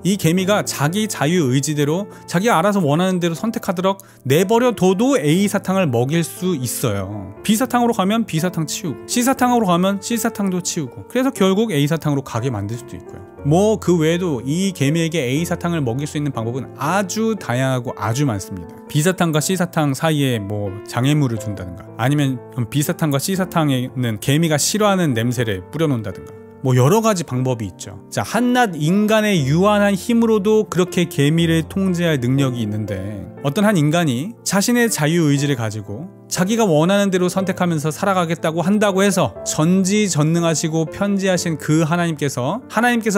이 개미가 자기 자유의지대로 자기가 알아서 원하는 대로 선택하도록 내버려둬도 A 사탕을 먹일 수 있어요. B 사탕으로 가면 B 사탕 치우고 C 사탕으로 가면 C 사탕도 치우고, 그래서 결국 A 사탕으로 가게 만들 수도 있고요. 뭐 그 외에도 이 개미에게 A 사탕을 먹일 수 있는 방법은 아주 다양하고 아주 많습니다. B 사탕과 C 사탕 사이에 뭐 장애물을 둔다든가, 아니면 B 사탕과 C 사탕에는 개미가 싫어하는 냄새를 뿌려놓는다든가, 뭐 여러 가지 방법이 있죠. 자, 한낱 인간의 유한한 힘으로도 그렇게 개미를 통제할 능력이 있는데, 어떤 한 인간이 자신의 자유의지를 가지고 자기가 원하는 대로 선택하면서 살아가겠다고 한다고 해서 전지전능하시고 편지하신 그 하나님께서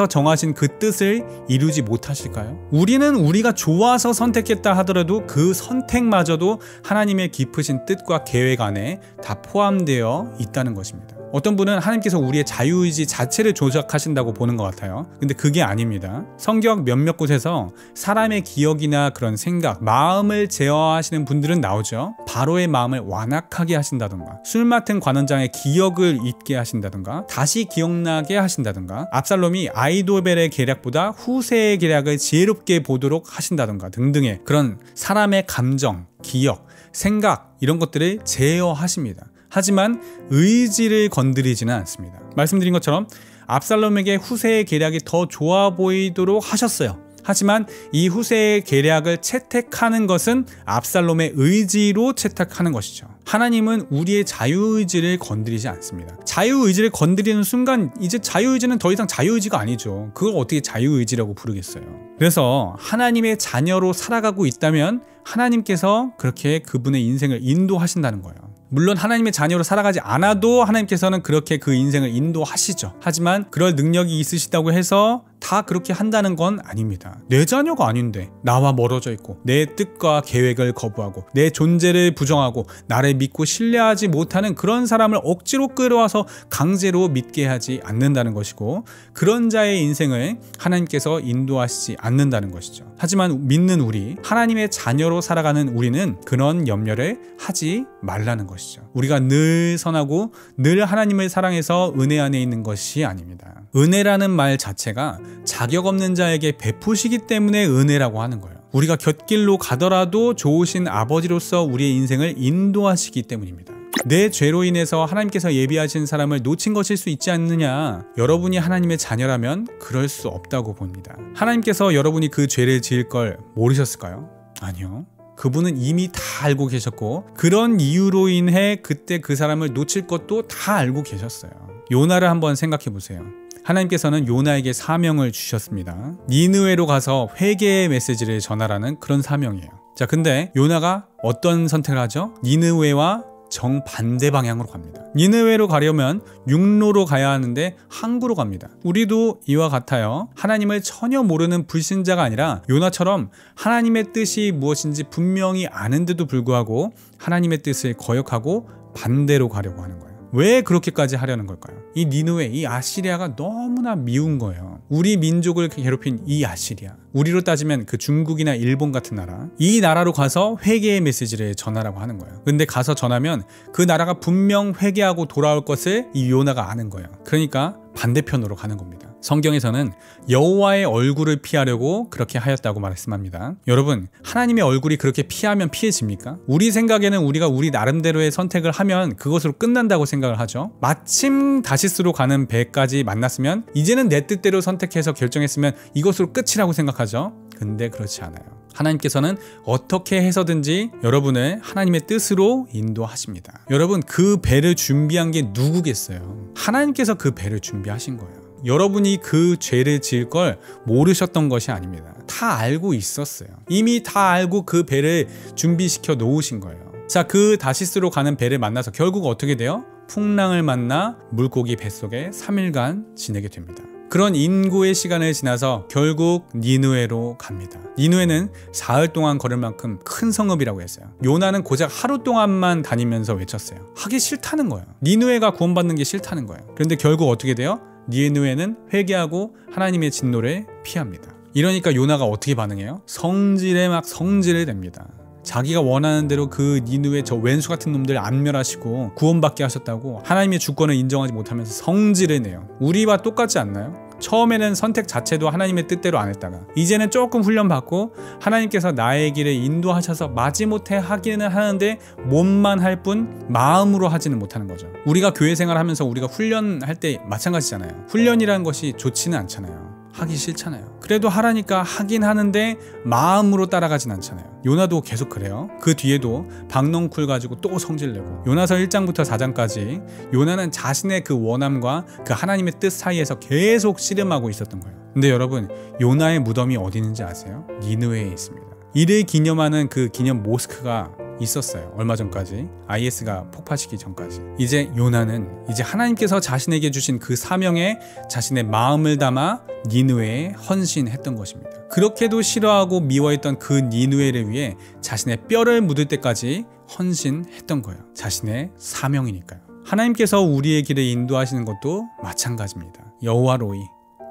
정하신 그 뜻을 이루지 못하실까요? 우리는 우리가 좋아서 선택했다 하더라도 그 선택마저도 하나님의 깊으신 뜻과 계획 안에 다 포함되어 있다는 것입니다. 어떤 분은 하나님께서 우리의 자유의지 자체를 조작하신다고 보는 것 같아요. 근데 그게 아닙니다. 성경 몇몇 곳에서 사람의 기억이나 그런 생각, 마음을 제어하시는 분들은 나오죠. 바로의 마음을 완악하게 하신다던가, 술 맡은 관원장의 기억을 잊게 하신다던가, 다시 기억나게 하신다던가, 압살롬이 아이도벨의 계략보다 후세의 계략을 지혜롭게 보도록 하신다던가 등등의 그런 사람의 감정, 기억, 생각 이런 것들을 제어하십니다. 하지만 의지를 건드리지는 않습니다. 말씀드린 것처럼 압살롬에게 후세의 계략이 더 좋아 보이도록 하셨어요. 하지만 이 후세의 계략을 채택하는 것은 압살롬의 의지로 채택하는 것이죠. 하나님은 우리의 자유의지를 건드리지 않습니다. 자유의지를 건드리는 순간 이제 자유의지는 더 이상 자유의지가 아니죠. 그걸 어떻게 자유의지라고 부르겠어요. 그래서 하나님의 자녀로 살아가고 있다면 하나님께서 그렇게 그분의 인생을 인도하신다는 거예요. 물론 하나님의 자녀로 살아가지 않아도 하나님께서는 그렇게 그 인생을 인도하시죠. 하지만 그럴 능력이 있으시다고 해서 다 그렇게 한다는 건 아닙니다. 내 자녀가 아닌데 나와 멀어져 있고 내 뜻과 계획을 거부하고 내 존재를 부정하고 나를 믿고 신뢰하지 못하는 그런 사람을 억지로 끌어와서 강제로 믿게 하지 않는다는 것이고, 그런 자의 인생을 하나님께서 인도하시지 않는다는 것이죠. 하지만 믿는 우리, 하나님의 자녀로 살아가는 우리는 그런 염려를 하지 말라는 것이죠. 우리가 늘 선하고 늘 하나님을 사랑해서 은혜 안에 있는 것이 아닙니다. 은혜라는 말 자체가 자격 없는 자에게 베푸시기 때문에 은혜라고 하는 거예요. 우리가 곁길로 가더라도 좋으신 아버지로서 우리의 인생을 인도하시기 때문입니다. 내 죄로 인해서 하나님께서 예비하신 사람을 놓친 것일 수 있지 않느냐? 여러분이 하나님의 자녀라면 그럴 수 없다고 봅니다. 하나님께서 여러분이 그 죄를 지을 걸 모르셨을까요? 아니요. 그분은 이미 다 알고 계셨고, 그런 이유로 인해 그때 그 사람을 놓칠 것도 다 알고 계셨어요. 요나를 한번 생각해 보세요. 하나님께서는 요나에게 사명을 주셨습니다. 니느웨로 가서 회개의 메시지를 전하라는 그런 사명이에요. 자, 근데 요나가 어떤 선택을 하죠? 니느웨와 정반대 방향으로 갑니다. 니느웨로 가려면 육로로 가야 하는데 항구로 갑니다. 우리도 이와 같아요. 하나님을 전혀 모르는 불신자가 아니라 요나처럼 하나님의 뜻이 무엇인지 분명히 아는데도 불구하고 하나님의 뜻을 거역하고 반대로 가려고 하는 거예요. 왜 그렇게까지 하려는 걸까요? 이 니느웨, 이 아시리아가 너무나 미운 거예요. 우리 민족을 괴롭힌 이 아시리아, 우리로 따지면 그 중국이나 일본 같은 나라, 이 나라로 가서 회개의 메시지를 전하라고 하는 거예요. 근데 가서 전하면 그 나라가 분명 회개하고 돌아올 것을 이 요나가 아는 거예요. 그러니까 반대편으로 가는 겁니다. 성경에서는 여호와의 얼굴을 피하려고 그렇게 하였다고 말씀합니다. 여러분, 하나님의 얼굴이 그렇게 피하면 피해집니까? 우리 생각에는 우리가 우리 나름대로의 선택을 하면 그것으로 끝난다고 생각을 하죠. 마침 다시스로 가는 배까지 만났으면 이제는 내 뜻대로 선택해서 결정했으면 이것으로 끝이라고 생각하죠. 근데 그렇지 않아요. 하나님께서는 어떻게 해서든지 여러분을 하나님의 뜻으로 인도하십니다. 여러분, 그 배를 준비한 게 누구겠어요? 하나님께서 그 배를 준비하신 거예요. 여러분이 그 죄를 지을 걸 모르셨던 것이 아닙니다. 다 알고 있었어요. 이미 다 알고 그 배를 준비시켜 놓으신 거예요. 자, 그 다시스로 가는 배를 만나서 결국 어떻게 돼요? 풍랑을 만나 물고기 뱃속에 3일간 지내게 됩니다. 그런 인고의 시간을 지나서 결국 니느웨로 갑니다. 니느웨는 사흘 동안 걸을 만큼 큰 성읍이라고 했어요. 요나는 고작 하루 동안만 다니면서 외쳤어요. 하기 싫다는 거예요. 니느웨가 구원받는 게 싫다는 거예요. 그런데 결국 어떻게 돼요? 니느웨는 회개하고 하나님의 진노를 피합니다. 이러니까 요나가 어떻게 반응해요? 성질을 냅니다. 자기가 원하는 대로 그 니느웨 저 왼수 같은 놈들 안 멸하시고 구원받게 하셨다고 하나님의 주권을 인정하지 못하면서 성질을 내요. 우리와 똑같지 않나요? 처음에는 선택 자체도 하나님의 뜻대로 안 했다가 이제는 조금 훈련받고 하나님께서 나의 길을 인도하셔서 마지못해 하기는 하는데 몸만 할 뿐 마음으로 하지는 못하는 거죠. 우리가 교회 생활하면서 우리가 훈련할 때 마찬가지잖아요. 훈련이라는 것이 좋지는 않잖아요. 하기 싫잖아요. 그래도 하라니까 하긴 하는데 마음으로 따라가진 않잖아요. 요나도 계속 그래요. 그 뒤에도 박넝쿨 가지고 또 성질내고 요나서 1장부터 4장까지 요나는 자신의 그 원함과 그 하나님의 뜻 사이에서 계속 씨름하고 있었던 거예요. 근데 여러분, 요나의 무덤이 어디 있는지 아세요? 니느웨에 있습니다. 이를 기념하는 그 기념 모스크가 있었어요. 얼마 전까지, IS가 폭파시키기 전까지. 이제 요나는 이제 하나님께서 자신에게 주신 그 사명에 자신의 마음을 담아 니느웨에 헌신했던 것입니다. 그렇게도 싫어하고 미워했던 그 니느웨를 위해 자신의 뼈를 묻을 때까지 헌신했던 거예요. 자신의 사명이니까요. 하나님께서 우리의 길을 인도하시는 것도 마찬가지입니다. 여호와 로이,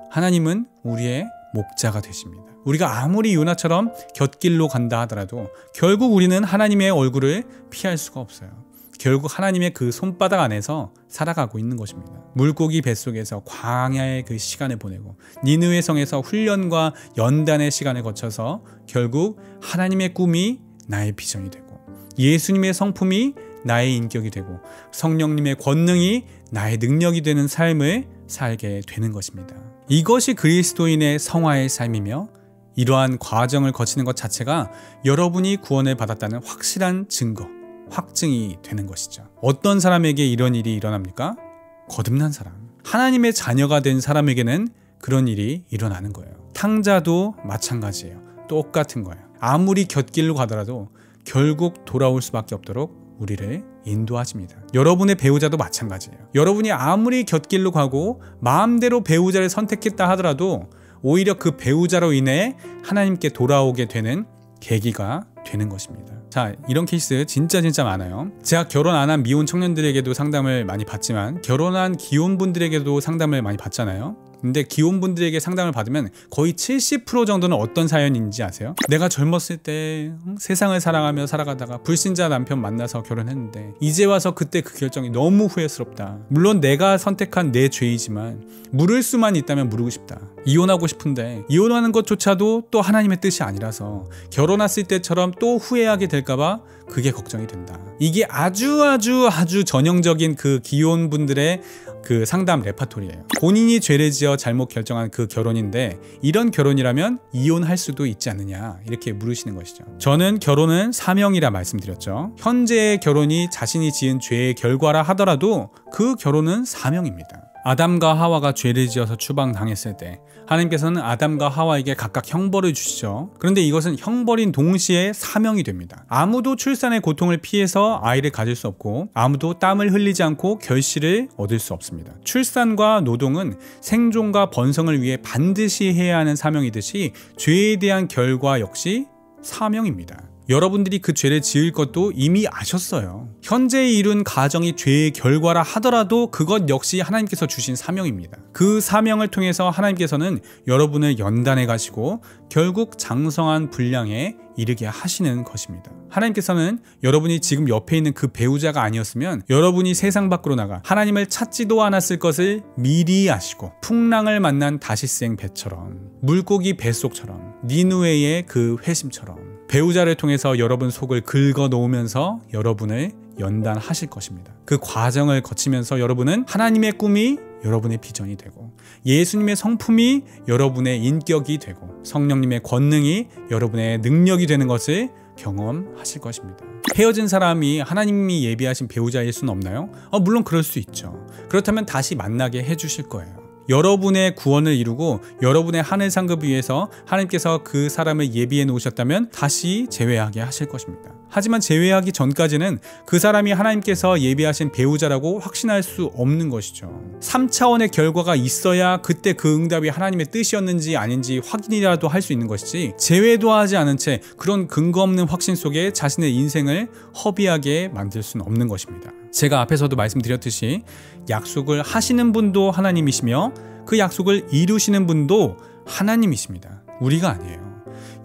하나님은 우리의 목자가 되십니다. 우리가 아무리 요나처럼 곁길로 간다 하더라도 결국 우리는 하나님의 얼굴을 피할 수가 없어요. 결국 하나님의 그 손바닥 안에서 살아가고 있는 것입니다. 물고기 뱃속에서 광야의 그 시간을 보내고 니느웨 성에서 훈련과 연단의 시간을 거쳐서 결국 하나님의 꿈이 나의 비전이 되고 예수님의 성품이 나의 인격이 되고 성령님의 권능이 나의 능력이 되는 삶을 살게 되는 것입니다. 이것이 그리스도인의 성화의 삶이며 이러한 과정을 거치는 것 자체가 여러분이 구원을 받았다는 확실한 증거, 확증이 되는 것이죠. 어떤 사람에게 이런 일이 일어납니까? 거듭난 사람. 하나님의 자녀가 된 사람에게는 그런 일이 일어나는 거예요. 탕자도 마찬가지예요. 똑같은 거예요. 아무리 곁길로 가더라도 결국 돌아올 수밖에 없도록 우리를 인도하십니다. 여러분의 배우자도 마찬가지예요. 여러분이 아무리 곁길로 가고 마음대로 배우자를 선택했다 하더라도 오히려 그 배우자로 인해 하나님께 돌아오게 되는 계기가 되는 것입니다. 자, 이런 케이스 진짜 많아요. 제가 결혼 안 한 미혼 청년들에게도 상담을 많이 받지만 결혼한 기혼분들에게도 상담을 많이 받잖아요. 근데 기혼분들에게 상담을 받으면 거의 70% 정도는 어떤 사연인지 아세요? 내가 젊었을 때 세상을 사랑하며 살아가다가 불신자 남편 만나서 결혼했는데 이제 와서 그때 그 결정이 너무 후회스럽다. 물론 내가 선택한 내 죄이지만 물을 수만 있다면 물고 싶다. 이혼하고 싶은데 이혼하는 것조차도 또 하나님의 뜻이 아니라서 결혼했을 때처럼 또 후회하게 될까봐 그게 걱정이 된다. 이게 아주 전형적인 그 기혼분들의 그 상담 레파토리예요. 본인이 죄를 지어 잘못 결정한 그 결혼인데 이런 결혼이라면 이혼할 수도 있지 않느냐 이렇게 물으시는 것이죠. 저는 결혼은 사명이라 말씀드렸죠. 현재의 결혼이 자신이 지은 죄의 결과라 하더라도 그 결혼은 사명입니다. 아담과 하와가 죄를 지어서 추방당했을 때 하나님께서는 아담과 하와에게 각각 형벌을 주시죠. 그런데 이것은 형벌인 동시에 사명이 됩니다. 아무도 출산의 고통을 피해서 아이를 가질 수 없고 아무도 땀을 흘리지 않고 결실을 얻을 수 없습니다. 출산과 노동은 생존과 번성을 위해 반드시 해야 하는 사명이듯이 죄에 대한 결과 역시 사명입니다. 여러분들이 그 죄를 지을 것도 이미 아셨어요. 현재 이룬 가정이 죄의 결과라 하더라도 그것 역시 하나님께서 주신 사명입니다. 그 사명을 통해서 하나님께서는 여러분을 연단해 가시고 결국 장성한 분량에 이르게 하시는 것입니다. 하나님께서는 여러분이 지금 옆에 있는 그 배우자가 아니었으면 여러분이 세상 밖으로 나가 하나님을 찾지도 않았을 것을 미리 아시고 풍랑을 만난 다시생 배처럼 물고기 뱃속처럼 니느웨의 그 회심처럼 배우자를 통해서 여러분 속을 긁어 놓으면서 여러분을 연단하실 것입니다. 그 과정을 거치면서 여러분은 하나님의 꿈이 여러분의 비전이 되고 예수님의 성품이 여러분의 인격이 되고 성령님의 권능이 여러분의 능력이 되는 것을 경험하실 것입니다. 헤어진 사람이 하나님이 예비하신 배우자일 수는 없나요? 물론 그럴 수 있죠. 그렇다면 다시 만나게 해주실 거예요. 여러분의 구원을 이루고 여러분의 하늘 상급 위에서 하나님께서 그 사람을 예비해 놓으셨다면 다시 재회하게 하실 것입니다. 하지만 재회하기 전까지는 그 사람이 하나님께서 예비하신 배우자라고 확신할 수 없는 것이죠. 3차원의 결과가 있어야 그때 그 응답이 하나님의 뜻이었는지 아닌지 확인이라도 할 수 있는 것이지 재회도 하지 않은 채 그런 근거 없는 확신 속에 자신의 인생을 허비하게 만들 수는 없는 것입니다. 제가 앞에서도 말씀드렸듯이 약속을 하시는 분도 하나님이시며 그 약속을 이루시는 분도 하나님이십니다. 우리가 아니에요.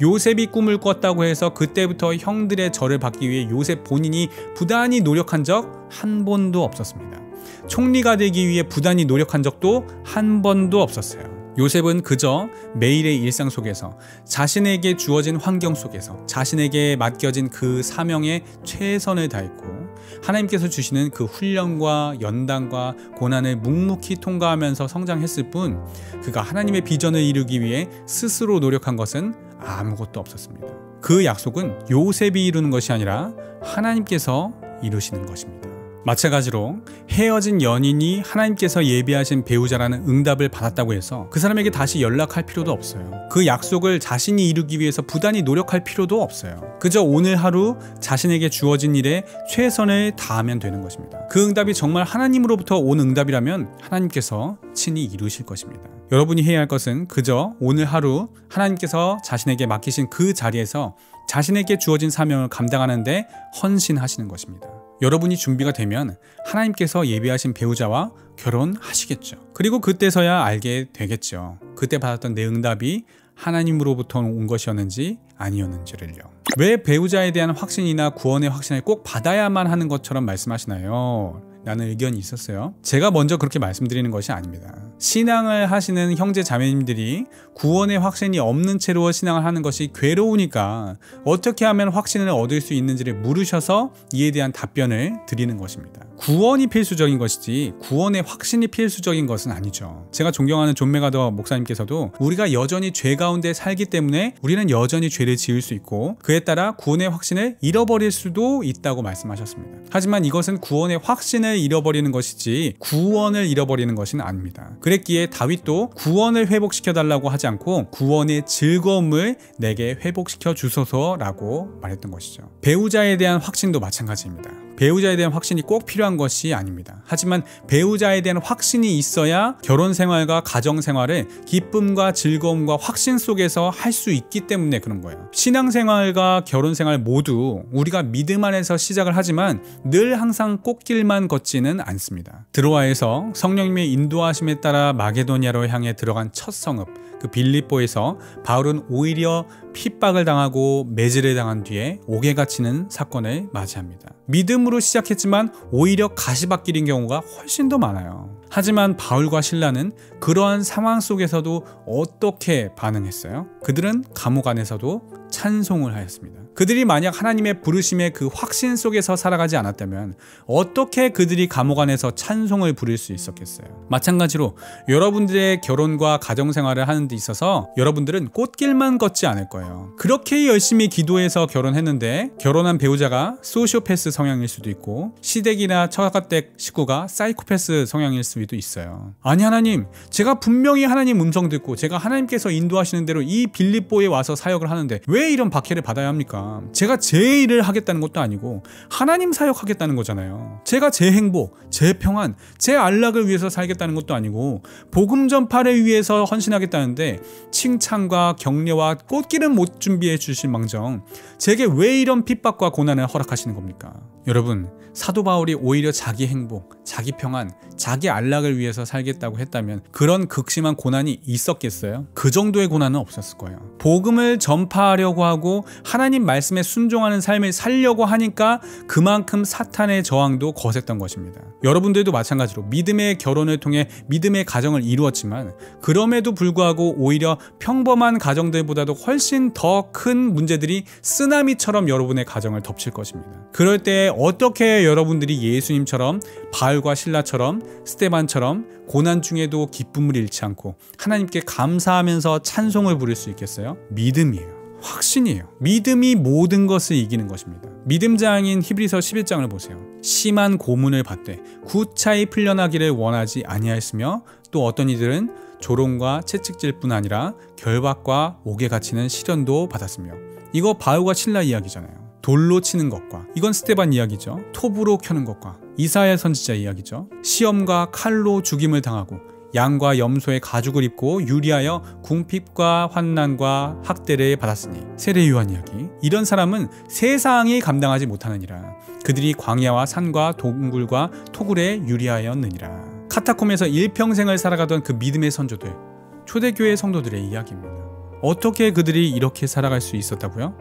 요셉이 꿈을 꿨다고 해서 그때부터 형들의 절을 받기 위해 요셉 본인이 부단히 노력한 적 한 번도 없었습니다. 총리가 되기 위해 부단히 노력한 적도 한 번도 없었어요. 요셉은 그저 매일의 일상 속에서 자신에게 주어진 환경 속에서 자신에게 맡겨진 그 사명에 최선을 다했고 하나님께서 주시는 그 훈련과 연단과 고난을 묵묵히 통과하면서 성장했을 뿐 그가 하나님의 비전을 이루기 위해 스스로 노력한 것은 아무것도 없었습니다. 그 약속은 요셉이 이루는 것이 아니라 하나님께서 이루시는 것입니다. 마찬가지로 헤어진 연인이 하나님께서 예비하신 배우자라는 응답을 받았다고 해서 그 사람에게 다시 연락할 필요도 없어요. 그 약속을 자신이 이루기 위해서 부단히 노력할 필요도 없어요. 그저 오늘 하루 자신에게 주어진 일에 최선을 다하면 되는 것입니다. 그 응답이 정말 하나님으로부터 온 응답이라면 하나님께서 친히 이루실 것입니다. 여러분이 해야 할 것은 그저 오늘 하루 하나님께서 자신에게 맡기신 그 자리에서 자신에게 주어진 사명을 감당하는 데 헌신하시는 것입니다. 여러분이 준비가 되면 하나님께서 예비하신 배우자와 결혼하시겠죠. 그리고 그때서야 알게 되겠죠. 그때 받았던 내 응답이 하나님으로부터 온 것이었는지 아니었는지를요. 왜 배우자에 대한 확신이나 구원의 확신을 꼭 받아야만 하는 것처럼 말씀하시나요? 라는 의견이 있었어요. 제가 먼저 그렇게 말씀드리는 것이 아닙니다. 신앙을 하시는 형제 자매님들이 구원의 확신이 없는 채로 신앙을 하는 것이 괴로우니까 어떻게 하면 확신을 얻을 수 있는지를 물으셔서 이에 대한 답변을 드리는 것입니다. 구원이 필수적인 것이지 구원의 확신이 필수적인 것은 아니죠. 제가 존경하는 존 메가더 목사님께서도 우리가 여전히 죄 가운데 살기 때문에 우리는 여전히 죄를 지을 수 있고 그에 따라 구원의 확신을 잃어버릴 수도 있다고 말씀하셨습니다. 하지만 이것은 구원의 확신을 잃어버리는 것이지 구원을 잃어버리는 것은 아닙니다. 그랬기에 다윗도 구원을 회복시켜 달라고 하지 않고 구원의 즐거움을 내게 회복시켜 주소서라고 말했던 것이죠. 배우자에 대한 확신도 마찬가지입니다. 배우자에 대한 확신이 꼭 필요한 것이 아닙니다. 하지만 배우자에 대한 확신이 있어야 결혼 생활과 가정 생활을 기쁨과 즐거움과 확신 속에서 할 수 있기 때문에 그런 거예요. 신앙 생활과 결혼 생활 모두 우리가 믿음 안에서 시작을 하지만 늘 항상 꽃길만 걷지는 않습니다. 드로아에서 성령님의 인도하심에 따라 마게도니아로 향해 들어간 첫 성읍 그 빌립보에서 바울은 오히려 핍박을 당하고 매질을 당한 뒤에 옥에 갇히는 사건을 맞이합니다. 믿음으로 시작했지만 오히려 가시밭길인 경우가 훨씬 더 많아요. 하지만 바울과 실라는 그러한 상황 속에서도 어떻게 반응했어요? 그들은 감옥 안에서도 찬송을 하였습니다. 그들이 만약 하나님의 부르심의 그 확신 속에서 살아가지 않았다면 어떻게 그들이 감옥 안에서 찬송을 부를 수 있었겠어요? 마찬가지로 여러분들의 결혼과 가정생활을 하는 데 있어서 여러분들은 꽃길만 걷지 않을 거예요. 그렇게 열심히 기도해서 결혼했는데 결혼한 배우자가 소시오패스 성향일 수도 있고 시댁이나 처가댁 식구가 사이코패스 성향일 수도 있어요. 아니 하나님, 제가 분명히 하나님 음성 듣고 제가 하나님께서 인도하시는 대로 이 빌립보에 와서 사역을 하는데 왜 이런 박해를 받아야 합니까? 제가 제 일을 하겠다는 것도 아니고 하나님 사역하겠다는 거잖아요. 제가 제 행복, 제 평안, 제 안락을 위해서 살겠다는 것도 아니고 복음 전파를 위해서 헌신하겠다는데 칭찬과 격려와 꽃길은 못 준비해 주실 망정 제게 왜 이런 핍박과 고난을 허락하시는 겁니까? 여러분, 사도 바울이 오히려 자기 행복, 자기 평안, 자기 안락을 위해서 살겠다고 했다면 그런 극심한 고난이 있었겠어요? 그 정도의 고난은 없었을 거예요. 복음을 전파하려고 하고 하나님 말씀에 순종하는 삶을 살려고 하니까 그만큼 사탄의 저항도 거셌던 것입니다. 여러분들도 마찬가지로 믿음의 결혼을 통해 믿음의 가정을 이루었지만 그럼에도 불구하고 오히려 평범한 가정들보다도 훨씬 더 큰 문제들이 쓰나미처럼 여러분의 가정을 덮칠 것입니다. 그럴 때 어떻게 여러분들이 예수님처럼 바울과 실라처럼 스데반처럼 고난 중에도 기쁨을 잃지 않고 하나님께 감사하면서 찬송을 부를 수 있겠어요? 믿음이에요. 확신이에요. 믿음이 모든 것을 이기는 것입니다. 믿음장인 히브리서 11장을 보세요. 심한 고문을 받되 구차히 풀려나기를 원하지 아니하였으며 또 어떤 이들은 조롱과 채찍질 뿐 아니라 결박과 옥에 갇히는 시련도 받았으며. 이거 바울과 실라 이야기잖아요. 돌로 치는 것과, 이건 스데반 이야기죠. 톱으로 켜는 것과 이사야 선지자 이야기죠. 시험과 칼로 죽임을 당하고 양과 염소의 가죽을 입고 유리하여 궁핍과 환난과 학대를 받았으니. 세례 요한 이야기. 이런 사람은 세상이 감당하지 못하느니라. 그들이 광야와 산과 동굴과 토굴에 유리하였느니라. 카타콤에서 일평생을 살아가던 그 믿음의 선조들, 초대교회 성도들의 이야기입니다. 어떻게 그들이 이렇게 살아갈 수 있었다고요?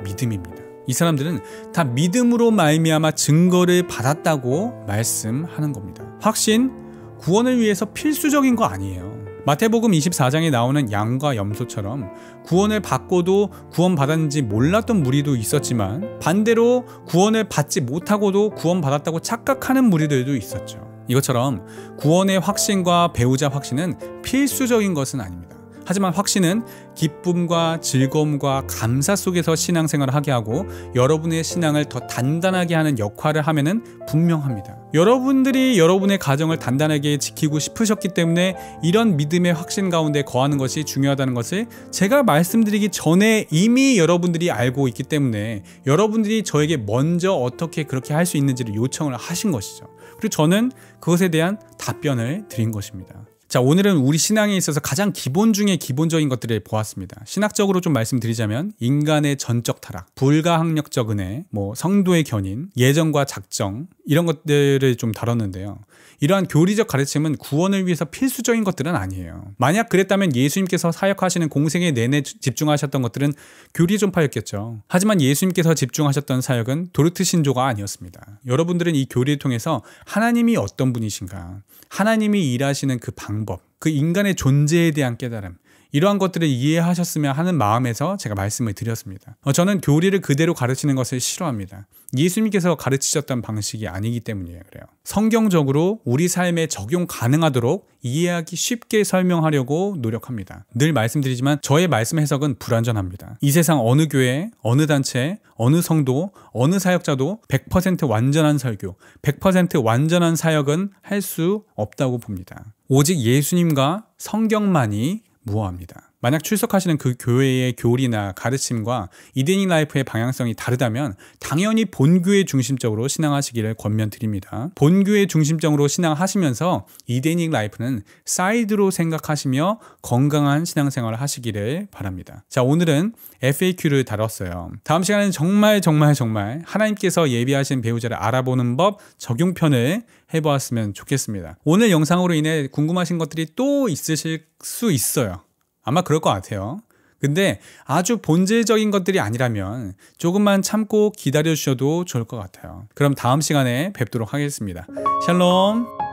믿음입니다. 이 사람들은 다 믿음으로 말미암아 증거를 받았다고 말씀하는 겁니다. 확신, 구원을 위해서 필수적인 거 아니에요. 마태복음 24장에 나오는 양과 염소처럼 구원을 받고도 구원받았는지 몰랐던 무리도 있었지만 반대로 구원을 받지 못하고도 구원받았다고 착각하는 무리들도 있었죠. 이것처럼 구원의 확신과 배우자 확신은 필수적인 것은 아닙니다. 하지만 확신은 기쁨과 즐거움과 감사 속에서 신앙생활을 하게 하고 여러분의 신앙을 더 단단하게 하는 역할을 하면은 분명합니다. 여러분들이 여러분의 가정을 단단하게 지키고 싶으셨기 때문에 이런 믿음의 확신 가운데 거하는 것이 중요하다는 것을 제가 말씀드리기 전에 이미 여러분들이 알고 있기 때문에 여러분들이 저에게 먼저 어떻게 그렇게 할 수 있는지를 요청을 하신 것이죠. 그리고 저는 그것에 대한 답변을 드린 것입니다. 자, 오늘은 우리 신앙에 있어서 가장 기본 중에 기본적인 것들을 보았습니다. 신학적으로 좀 말씀드리자면 인간의 전적 타락, 불가항력적 은혜, 성도의 견인, 예정과 작정, 이런 것들을 좀 다뤘는데요. 이러한 교리적 가르침은 구원을 위해서 필수적인 것들은 아니에요. 만약 그랬다면 예수님께서 사역하시는 공생애 내내 집중하셨던 것들은 교리 전파였겠죠. 하지만 예수님께서 집중하셨던 사역은 도르트 신조가 아니었습니다. 여러분들은 이 교리를 통해서 하나님이 어떤 분이신가, 하나님이 일하시는 그 방법, 그 인간의 존재에 대한 깨달음, 이러한 것들을 이해하셨으면 하는 마음에서 제가 말씀을 드렸습니다. 저는 교리를 그대로 가르치는 것을 싫어합니다. 예수님께서 가르치셨던 방식이 아니기 때문이에요. 그래요. 성경적으로 우리 삶에 적용 가능하도록 이해하기 쉽게 설명하려고 노력합니다. 늘 말씀드리지만 저의 말씀 해석은 불완전합니다. 이 세상 어느 교회, 어느 단체, 어느 성도, 어느 사역자도 100% 완전한 설교, 100% 완전한 사역은 할 수 없다고 봅니다. 오직 예수님과 성경만이 무어합니다. 만약 출석하시는 그 교회의 교리나 가르침과 이데닉 라이프의 방향성이 다르다면 당연히 본교회 중심적으로 신앙하시기를 권면드립니다. 본교회 중심적으로 신앙하시면서 이데닉 라이프는 사이드로 생각하시며 건강한 신앙생활을 하시기를 바랍니다. 자, 오늘은 FAQ를 다뤘어요. 다음 시간에는 정말 하나님께서 예비하신 배우자를 알아보는 법 적용편을 해보았으면 좋겠습니다. 오늘 영상으로 인해 궁금하신 것들이 또 있으실 수 있어요. 아마 그럴 것 같아요. 근데 아주 본질적인 것들이 아니라면 조금만 참고 기다려 주셔도 좋을 것 같아요. 그럼 다음 시간에 뵙도록 하겠습니다. 샬롬.